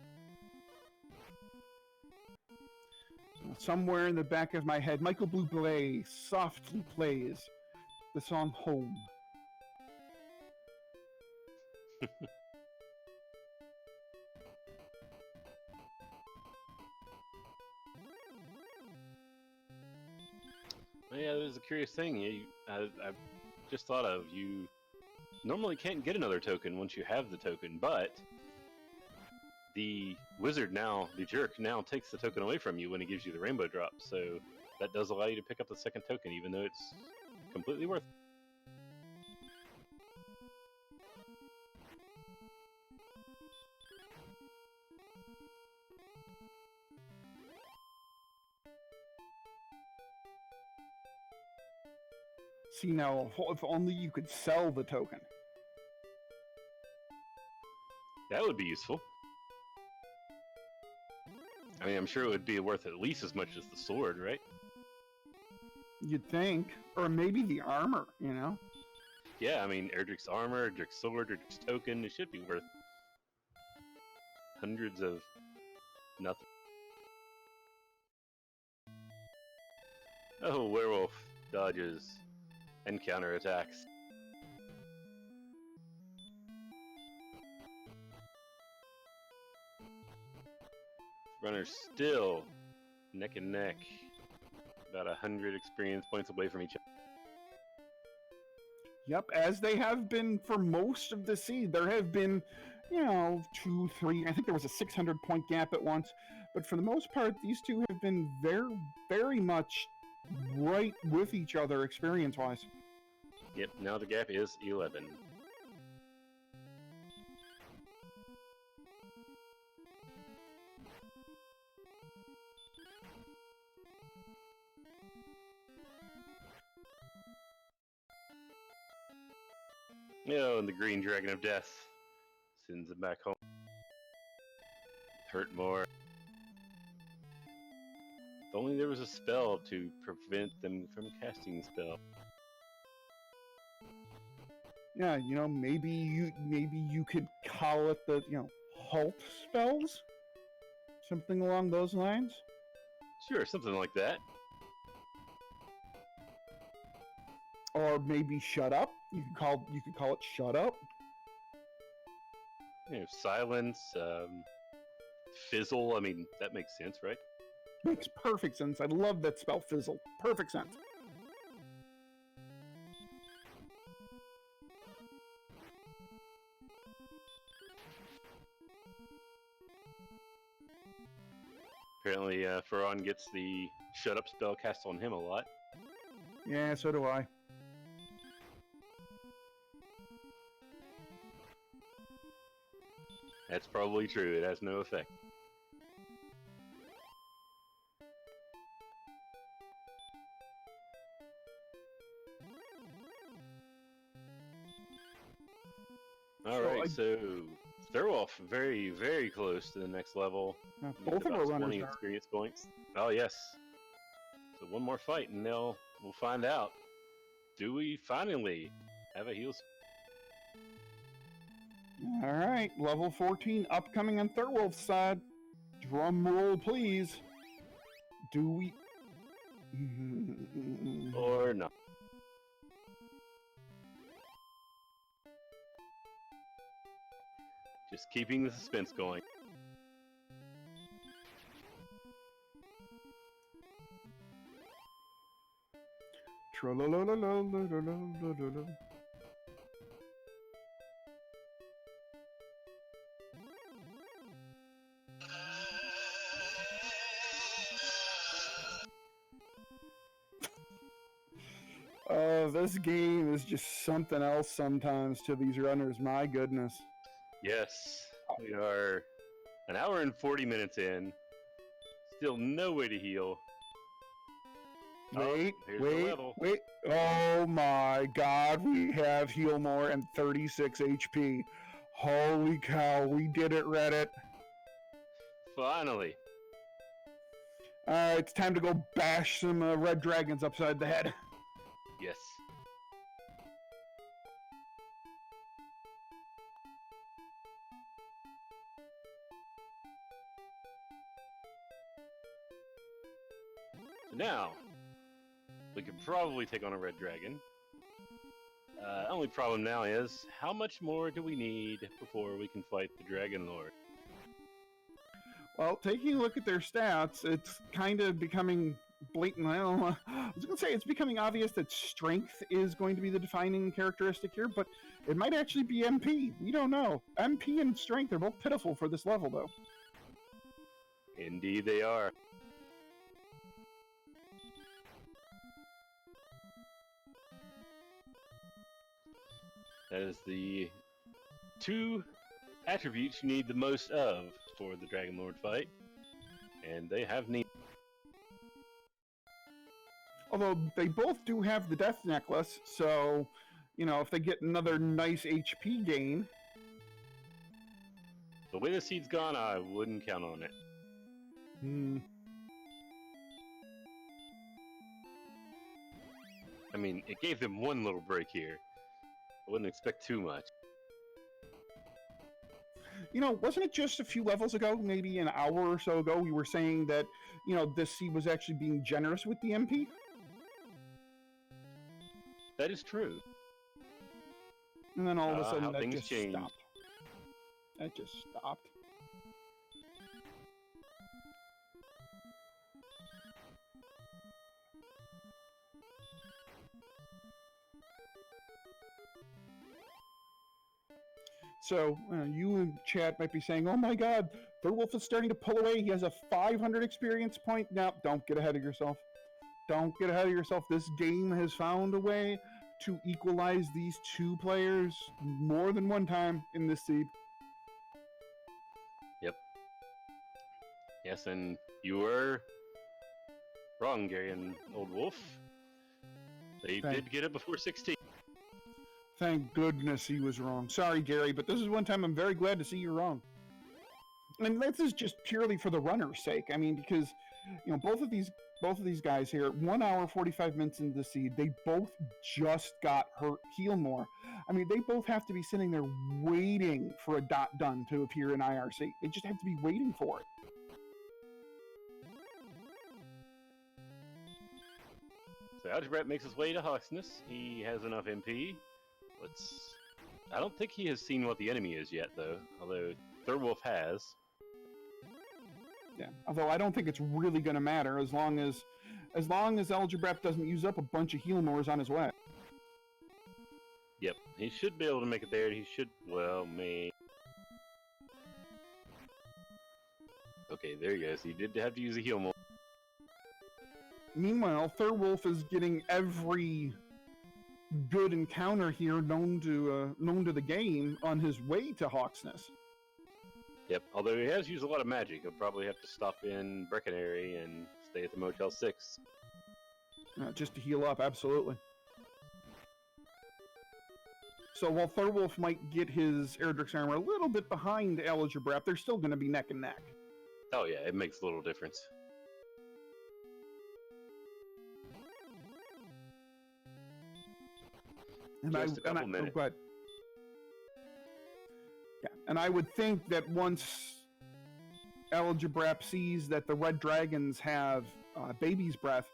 Somewhere in the back of my head, Michael Bublé softly plays the song Home. Yeah, there's a curious thing I just thought of. You normally can't get another token once you have the token, but the wizard now, the jerk, now takes the token away from you when he gives you the rainbow drop, so that does allow you to pick up the second token, even though it's completely worth it. See, now, if only you could sell the token. That would be useful. I mean, I'm sure it would be worth at least as much as the sword, right? You'd think. Or maybe the armor, you know? Yeah, I mean, Erdrick's armor, Erdrick's sword, Erdrick's token, it should be worth hundreds of nothing. Oh, werewolf dodges and counterattacks. Runners still neck and neck, about 100 experience points away from each other. Yep, as they have been for most of the seed. There have been, 2, 3, I think there was a 600 point gap at once. But for the most part, these two have been very, very much right with each other experience-wise. Yep, now the gap is 11. And the green dragon of death sends them back home. Hurt more. If only there was a spell to prevent them from casting spell. Yeah, maybe you could call it the, halt spells? Something along those lines? Sure, something like that. Or maybe shut up. You could call it shut up. Silence, fizzle. I mean, that makes sense, right? Makes perfect sense. I love that spell, fizzle. Perfect sense. Apparently, Faron gets the shut up spell cast on him a lot. Yeah, so do I. That's probably true. It has no effect. Alright, so Thirwolf, very, very close to the next level. Both of our About runners 20 are. experience points. Oh, yes. So one more fight, and we'll find out. Do we finally have a heal? All right, level 14 upcoming on Thirwolf's side. Drum roll, please. Do we? Or not? Just keeping the suspense going. Tra-la-la-la-la-la-la-la-la. This game is just something else sometimes to these runners. My goodness. Yes, we are an hour and 40 minutes in. Still no way to heal. Wait, Oh, wait. Oh my god, we have heal more and 36 HP. Holy cow, we did it, Reddit. Finally. It's time to go bash some red dragons upside the head. Yes. So now, we could probably take on a red dragon. Only problem now is, how much more do we need before we can fight the Dragon Lord? Well, taking a look at their stats, it's kind of becoming blatant. I was going to say it's becoming obvious that strength is going to be the defining characteristic here, but it might actually be MP. We don't know. MP and strength are both pitiful for this level, though. Indeed they are. That is the two attributes you need the most of for the Dragon Lord fight, and they have need. Although they both do have the Death Necklace, so, you know, if they get another nice HP gain. The way the seed's gone, I wouldn't count on it. I mean, it gave them one little break here. I wouldn't expect too much. You know, wasn't it just a few levels ago, maybe an hour or so ago, we were saying that, you know, this seed was actually being generous with the MP? That is true. And then all of a sudden that things just change. stopped. That just stopped. So, you in chat might be saying, oh my god, Thirwolf is starting to pull away. He has a 500 experience point. Now, don't get ahead of yourself. Don't get ahead of yourself. This game has found a way to equalize these two players more than one time in this seed. Yep. Yes, and you were wrong, Gary and Old Wolf. They did get it before 16. Thank goodness he was wrong. Sorry, Gary, but this is one time I'm very glad to see you're wrong. And this is just purely for the runner's sake. I mean, because, you know, both of these guys here, 1 hour 45 minutes into the seed, they both just got hurt heal more. I mean, they both have to be sitting there waiting for a dot done to appear in IRC. They just have to be waiting for it. So AliGerBrap makes his way to Hawksness. He has enough MP. I don't think he has seen what the enemy is yet, though. Although Thirwolf has. Yeah. Although I don't think it's really going to matter as long as AliGerBrap doesn't use up a bunch of heal mores on his way. Yep, he should be able to make it there. He should. Well, maybe. Okay, there he goes. He did have to use a heal more. Meanwhile, Thirwolf is getting every good encounter here known to the game on his way to Hawksness. Yep, although he has used a lot of magic, he'll probably have to stop in Breckenary and stay at the Motel 6. Just to heal up, absolutely. So while Thirwolf might get his Erdrick's armor a little bit behind AliGerBrap, they're still going to be neck and neck. Oh yeah, it makes a little difference. And Just a couple minutes. Oh, yeah, and I would think that once AliGerBrap sees that the red dragons have baby's breath,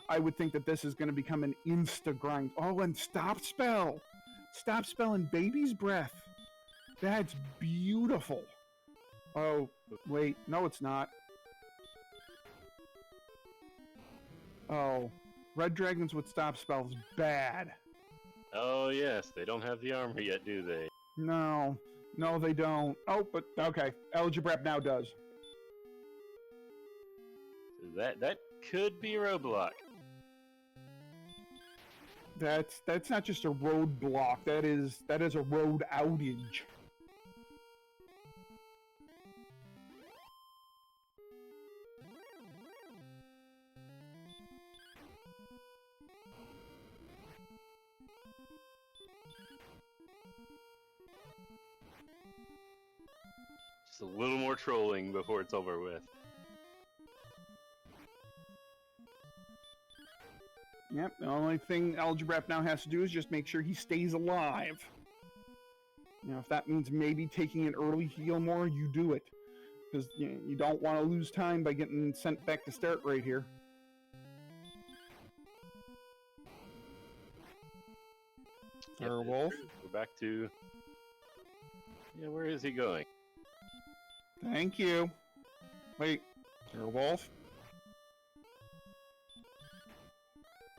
I would think that this is going to become an insta-grind. Oh, and stop spell! Stop spell and baby's breath! That's beautiful! Oh, wait, no it's not. Oh, red dragons with stop spells, bad. Oh yes, they don't have the armor yet, do they? No, they don't. Oh, but okay, AliGerBrap now does. That could be a roadblock. That's not just a roadblock. That is a road outage. Just a little more trolling before it's over with. Yep, the only thing AliGerBrap now has to do is just make sure he stays alive. You know, if that means maybe taking an early heal more, you do it. Because you don't want to lose time by getting sent back to start right here. Thirwolf. We're back to... Yeah, where is he going? Thank you. Wait, Thirwolf.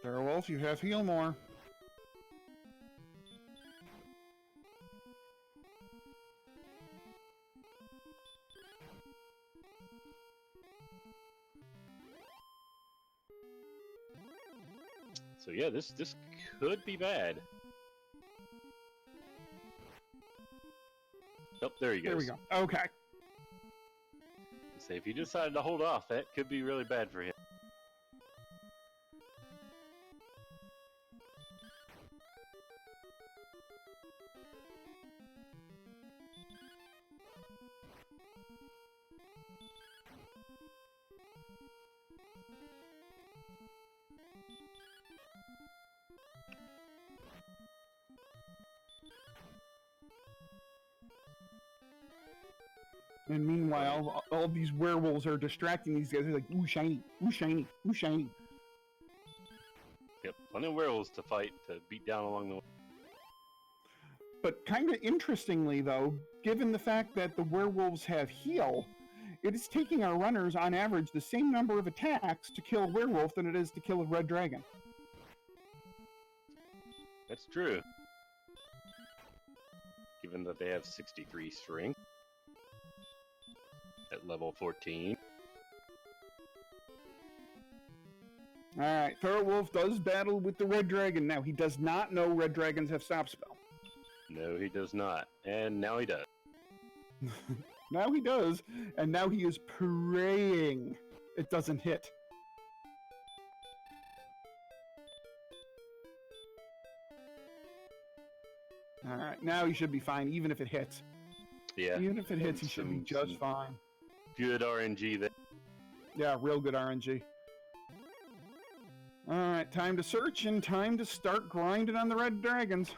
Thirwolf, you have heal more. So yeah, this could be bad. Oh, there he goes. There we go. Okay. So if you decided to hold off, that could be really bad for him. And meanwhile, all these werewolves are distracting these guys. They're like, ooh, shiny, ooh, shiny, ooh, shiny. Yep, plenty of werewolves to fight, to beat down along the way. But kind of interestingly, though, given the fact that the werewolves have heal, it is taking our runners, on average, the same number of attacks to kill a werewolf than it is to kill a red dragon. That's true. Given that they have 63 strength at level 14. Alright, Thirwolf does battle with the red dragon. Now, he does not know red dragons have stop spell. No, he does not. And now he does. Now he does, and now he is praying it doesn't hit. Alright, now he should be fine, even if it hits. Yeah. Even if it hits, he should be just fine. Good RNG there. Yeah, real good RNG. Alright, time to search and time to start grinding on the red dragons.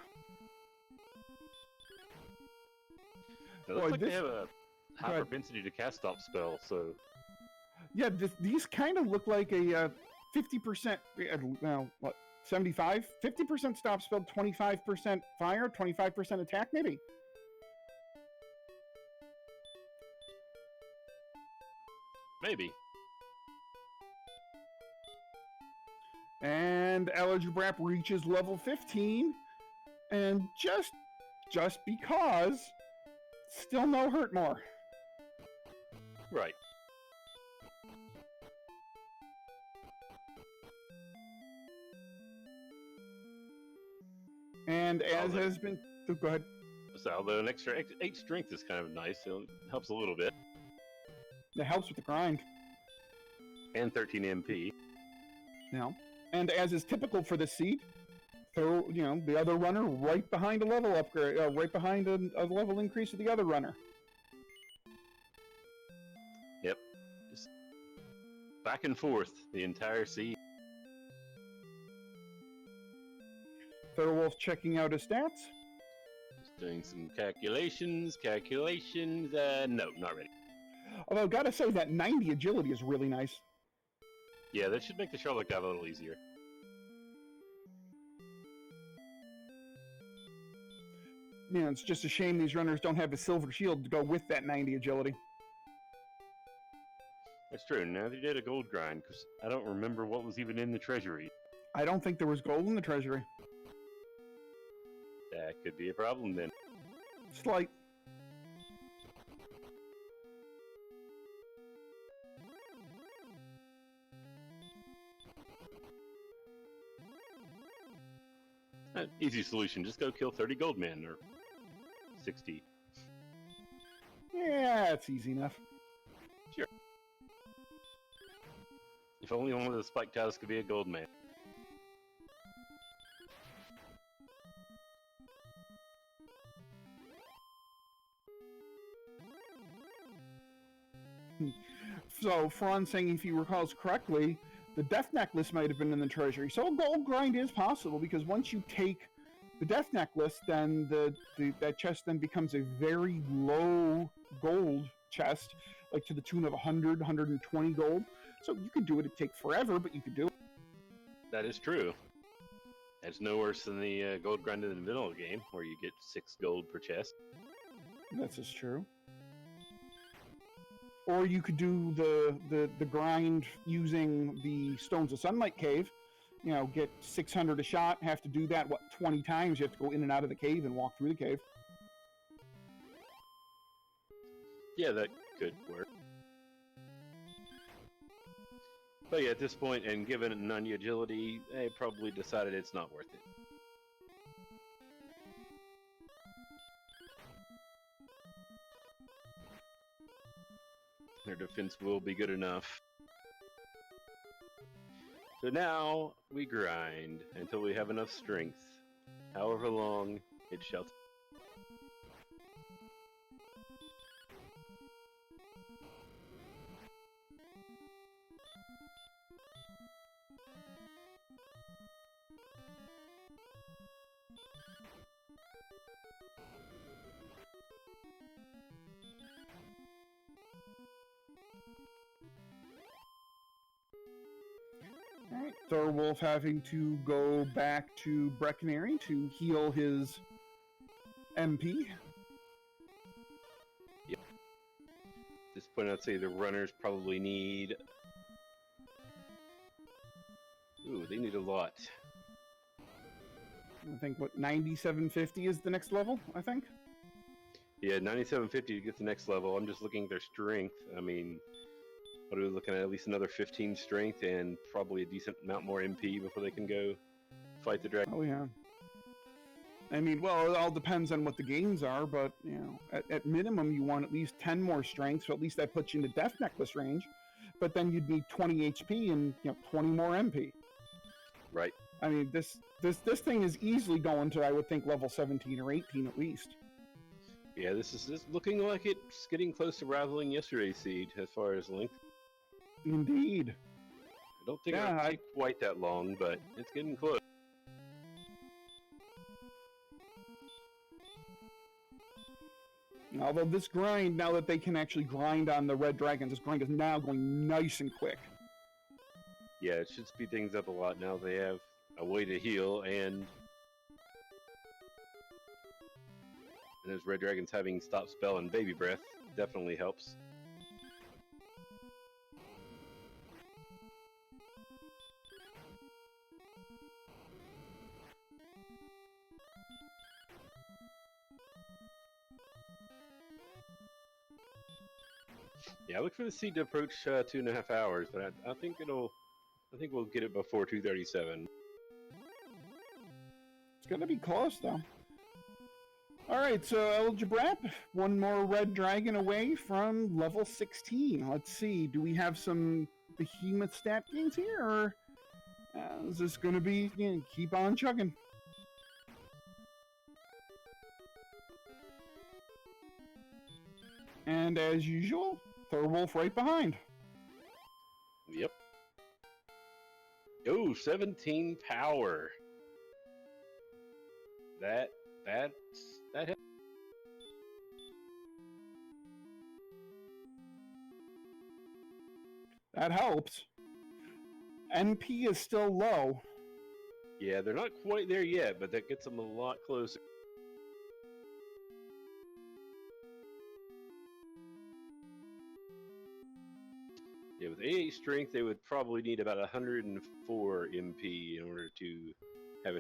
It looks like they have a high propensity to cast stop spell, so... Yeah, these kind of look like a 50%, well, what, 75? 50% stop spell, 25% fire, 25% attack, maybe? Maybe. And AliGerBrap reaches level 15, and just because, still no hurt more. Right. And as has been... Oh, go ahead. So, although an extra 8 strength is kind of nice, it helps a little bit. It helps with the grind. And 13 MP. Yeah. And as is typical for the seed, throw the other runner right behind a level upgrade, right behind a level increase of the other runner. Yep. Just back and forth the entire seed. Thirwolf checking out his stats. Just doing some calculations. No, not ready. Although, gotta say, that 90 agility is really nice. Yeah, that should make the Charlotte dive a little easier. Yeah, it's just a shame these runners don't have a silver shield to go with that 90 agility. That's true. Now they did a gold grind, because I don't remember what was even in the treasury. I don't think there was gold in the treasury. That could be a problem then. Slight. Easy solution, just go kill 30 gold men, or 60. Yeah, it's easy enough. Sure. If only one of the spike tiles could be a gold man. So, Franz saying if he recalls correctly, the death necklace might have been in the treasury. So a gold grind is possible, because once you take the death necklace, then that chest then becomes a very low gold chest, like to the tune of 100, 120 gold. So you could do it. It'd take forever, but you could do it. That is true. That's no worse than the gold grind in the middle of the game, where you get 6 gold per chest. That's just true. Or you could do the grind using the Stones of Sunlight cave. Get 600 a shot, have to do that, 20 times? You have to go in and out of the cave and walk through the cave. Yeah, that could work. But yeah, at this point, and given 90 agility, they probably decided it's not worth it. Their defense will be good enough. So now we grind until we have enough strength, however long it shall take. Alright, Thirwolf having to go back to Breckenary to heal his MP. Yep. At this point, I'd say the runners probably need... Ooh, they need a lot. I think, 9750 is the next level, I think? Yeah, 9750 to get the next level. I'm just looking at their strength. I mean, what are we looking at least another 15 strength and probably a decent amount more MP before they can go fight the dragon. Oh, yeah. I mean, well, it all depends on what the gains are, but, at minimum, you want at least 10 more strength, so at least that puts you in the Death Necklace range. But then you'd need 20 HP and, 20 more MP. Right. I mean, this thing is easily going to, I would think, level 17 or 18 at least. Yeah, this is looking like it's getting close to rivaling yesterday's seed as far as length. Indeed. I don't think it'll take quite that long, but it's getting close. Although this grind, now that they can actually grind on the red dragons, this grind is now going nice and quick. Yeah, it should speed things up a lot now they have a way to heal, and those red dragons having stop spell and baby breath definitely helps. Yeah, I look for the seed to approach 2.5 hours, but I think we'll get it before 2:37. It's gonna be close, though. All right, so AliGerBrap, one more red dragon away from level 16. Let's see, do we have some behemoth stat gains here, or is this going to be, keep on chugging? And as usual, Thirwolf right behind. Yep. Oh, 17 power. That That helps. NP is still low. yeah, they're not quite there yet, but that gets them a lot closer. Yeah, with 88 strength, they would probably need about 104 MP in order to have a.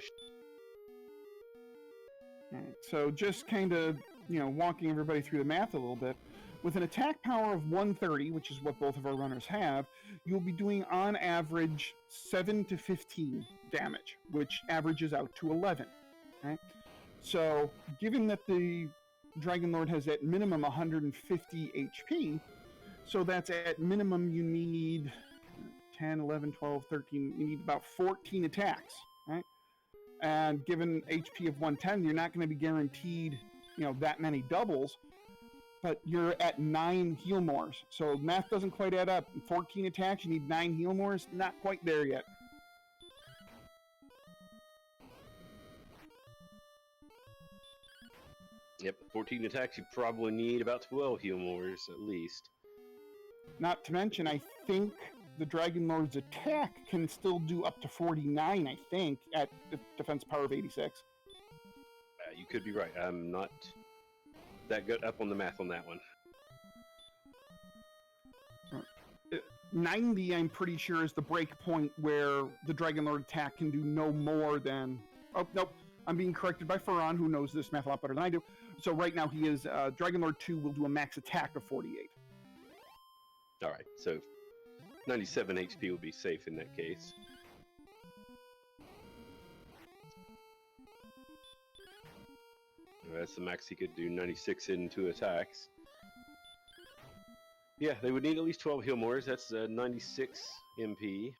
Right, so just kind of, walking everybody through the math a little bit. With an attack power of 130, which is what both of our runners have, you'll be doing on average 7 to 15 damage, which averages out to 11. Right? So, given that the Dragon Lord has at minimum 150 HP, so that's at minimum you need 10, 11, 12, 13, you need about 14 attacks, right? And given HP of 110, you're not going to be guaranteed, that many doubles, but you're at 9 heal mores. So math doesn't quite add up. 14 attacks, you need 9 heal mores, not quite there yet. Yep, 14 attacks, you probably need about 12 heal mores at least. Not to mention, I think the Dragon Lord's attack can still do up to 49, I think, at the defense power of 86. You could be right. I'm not that good up on the math on that one. 90, I'm pretty sure, is the break point where the Dragon Lord attack can do no more than... Oh, nope. I'm being corrected by Farron, who knows this math a lot better than I do. So right now he is... Dragon Lord 2 will do a max attack of 48. Alright, so 97 HP would be safe in that case. That's the max he could do, 96 in 2 attacks. Yeah, they would need at least 12 heal mores. That's 96 MP.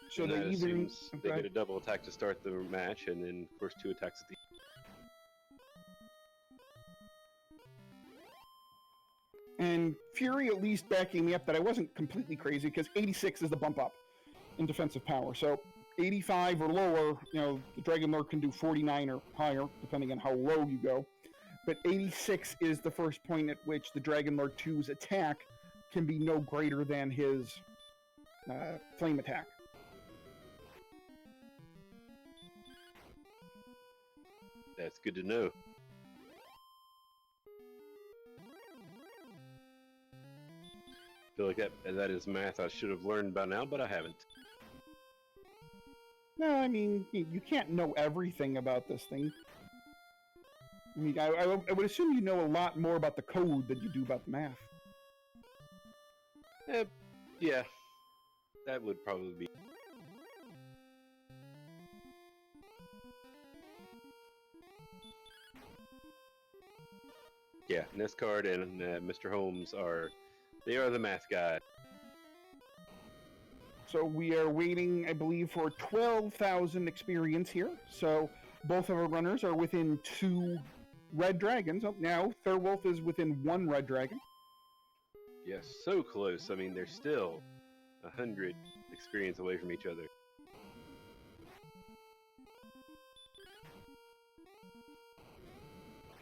So they either... They get a double attack to start the match, and then, of course, 2 attacks at the... And Fury at least backing me up that I wasn't completely crazy, because 86 is the bump up in defensive power. So 85 or lower, the Dragon Lord can do 49 or higher, depending on how low you go. But 86 is the first point at which the Dragon Lord 2's attack can be no greater than his flame attack. That's good to know. I feel like that is math I should have learned by now, but I haven't. No, I mean, you can't know everything about this thing. I mean, I would assume you know a lot more about the code than you do about the math. Yeah, that would probably be. Yeah, Nescard and Mr. Holmes are the math guy. So we are waiting, I believe, for 12,000 experience here. So both of our runners are within 2 red dragons. Oh, now Thirwolf is within 1 red dragon. Yes, so close. I mean, they're still 100 experience away from each other.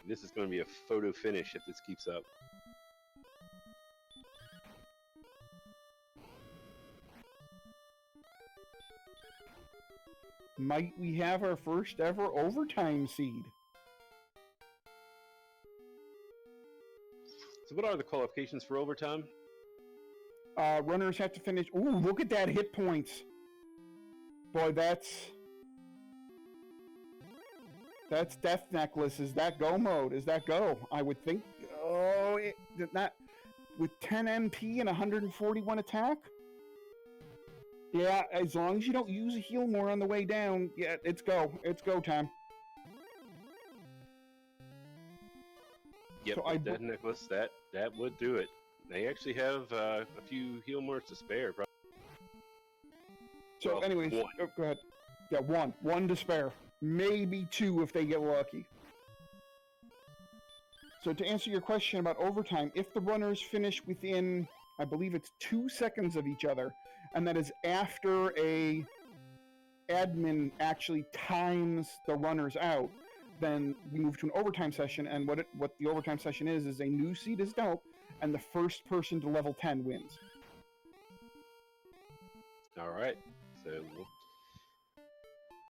This is going to be a photo finish if this keeps up. Might we have our first ever overtime seed? So what are the qualifications for overtime? Runners have to finish... Ooh, look at that hit points. Boy, that's Death Necklace. Is that go mode? Is that go? I would think... Oh, not... With 10 MP and 141 attack? Yeah, as long as you don't use a heal more on the way down, yeah, it's go. It's go time. Yep, So with that necklace, that would do it. They actually have a few heal mores to spare. So, Well, anyways, one. oh, go ahead. Yeah, one to spare. Maybe two if they get lucky. So to answer your question about overtime, if the runners finish within, I believe it's 2 seconds of each other, and that is after a admin actually times the runners out, then we move to an overtime session, and what the overtime session is a new seed is dealt, and the first person to level 10 wins. All right, so we'll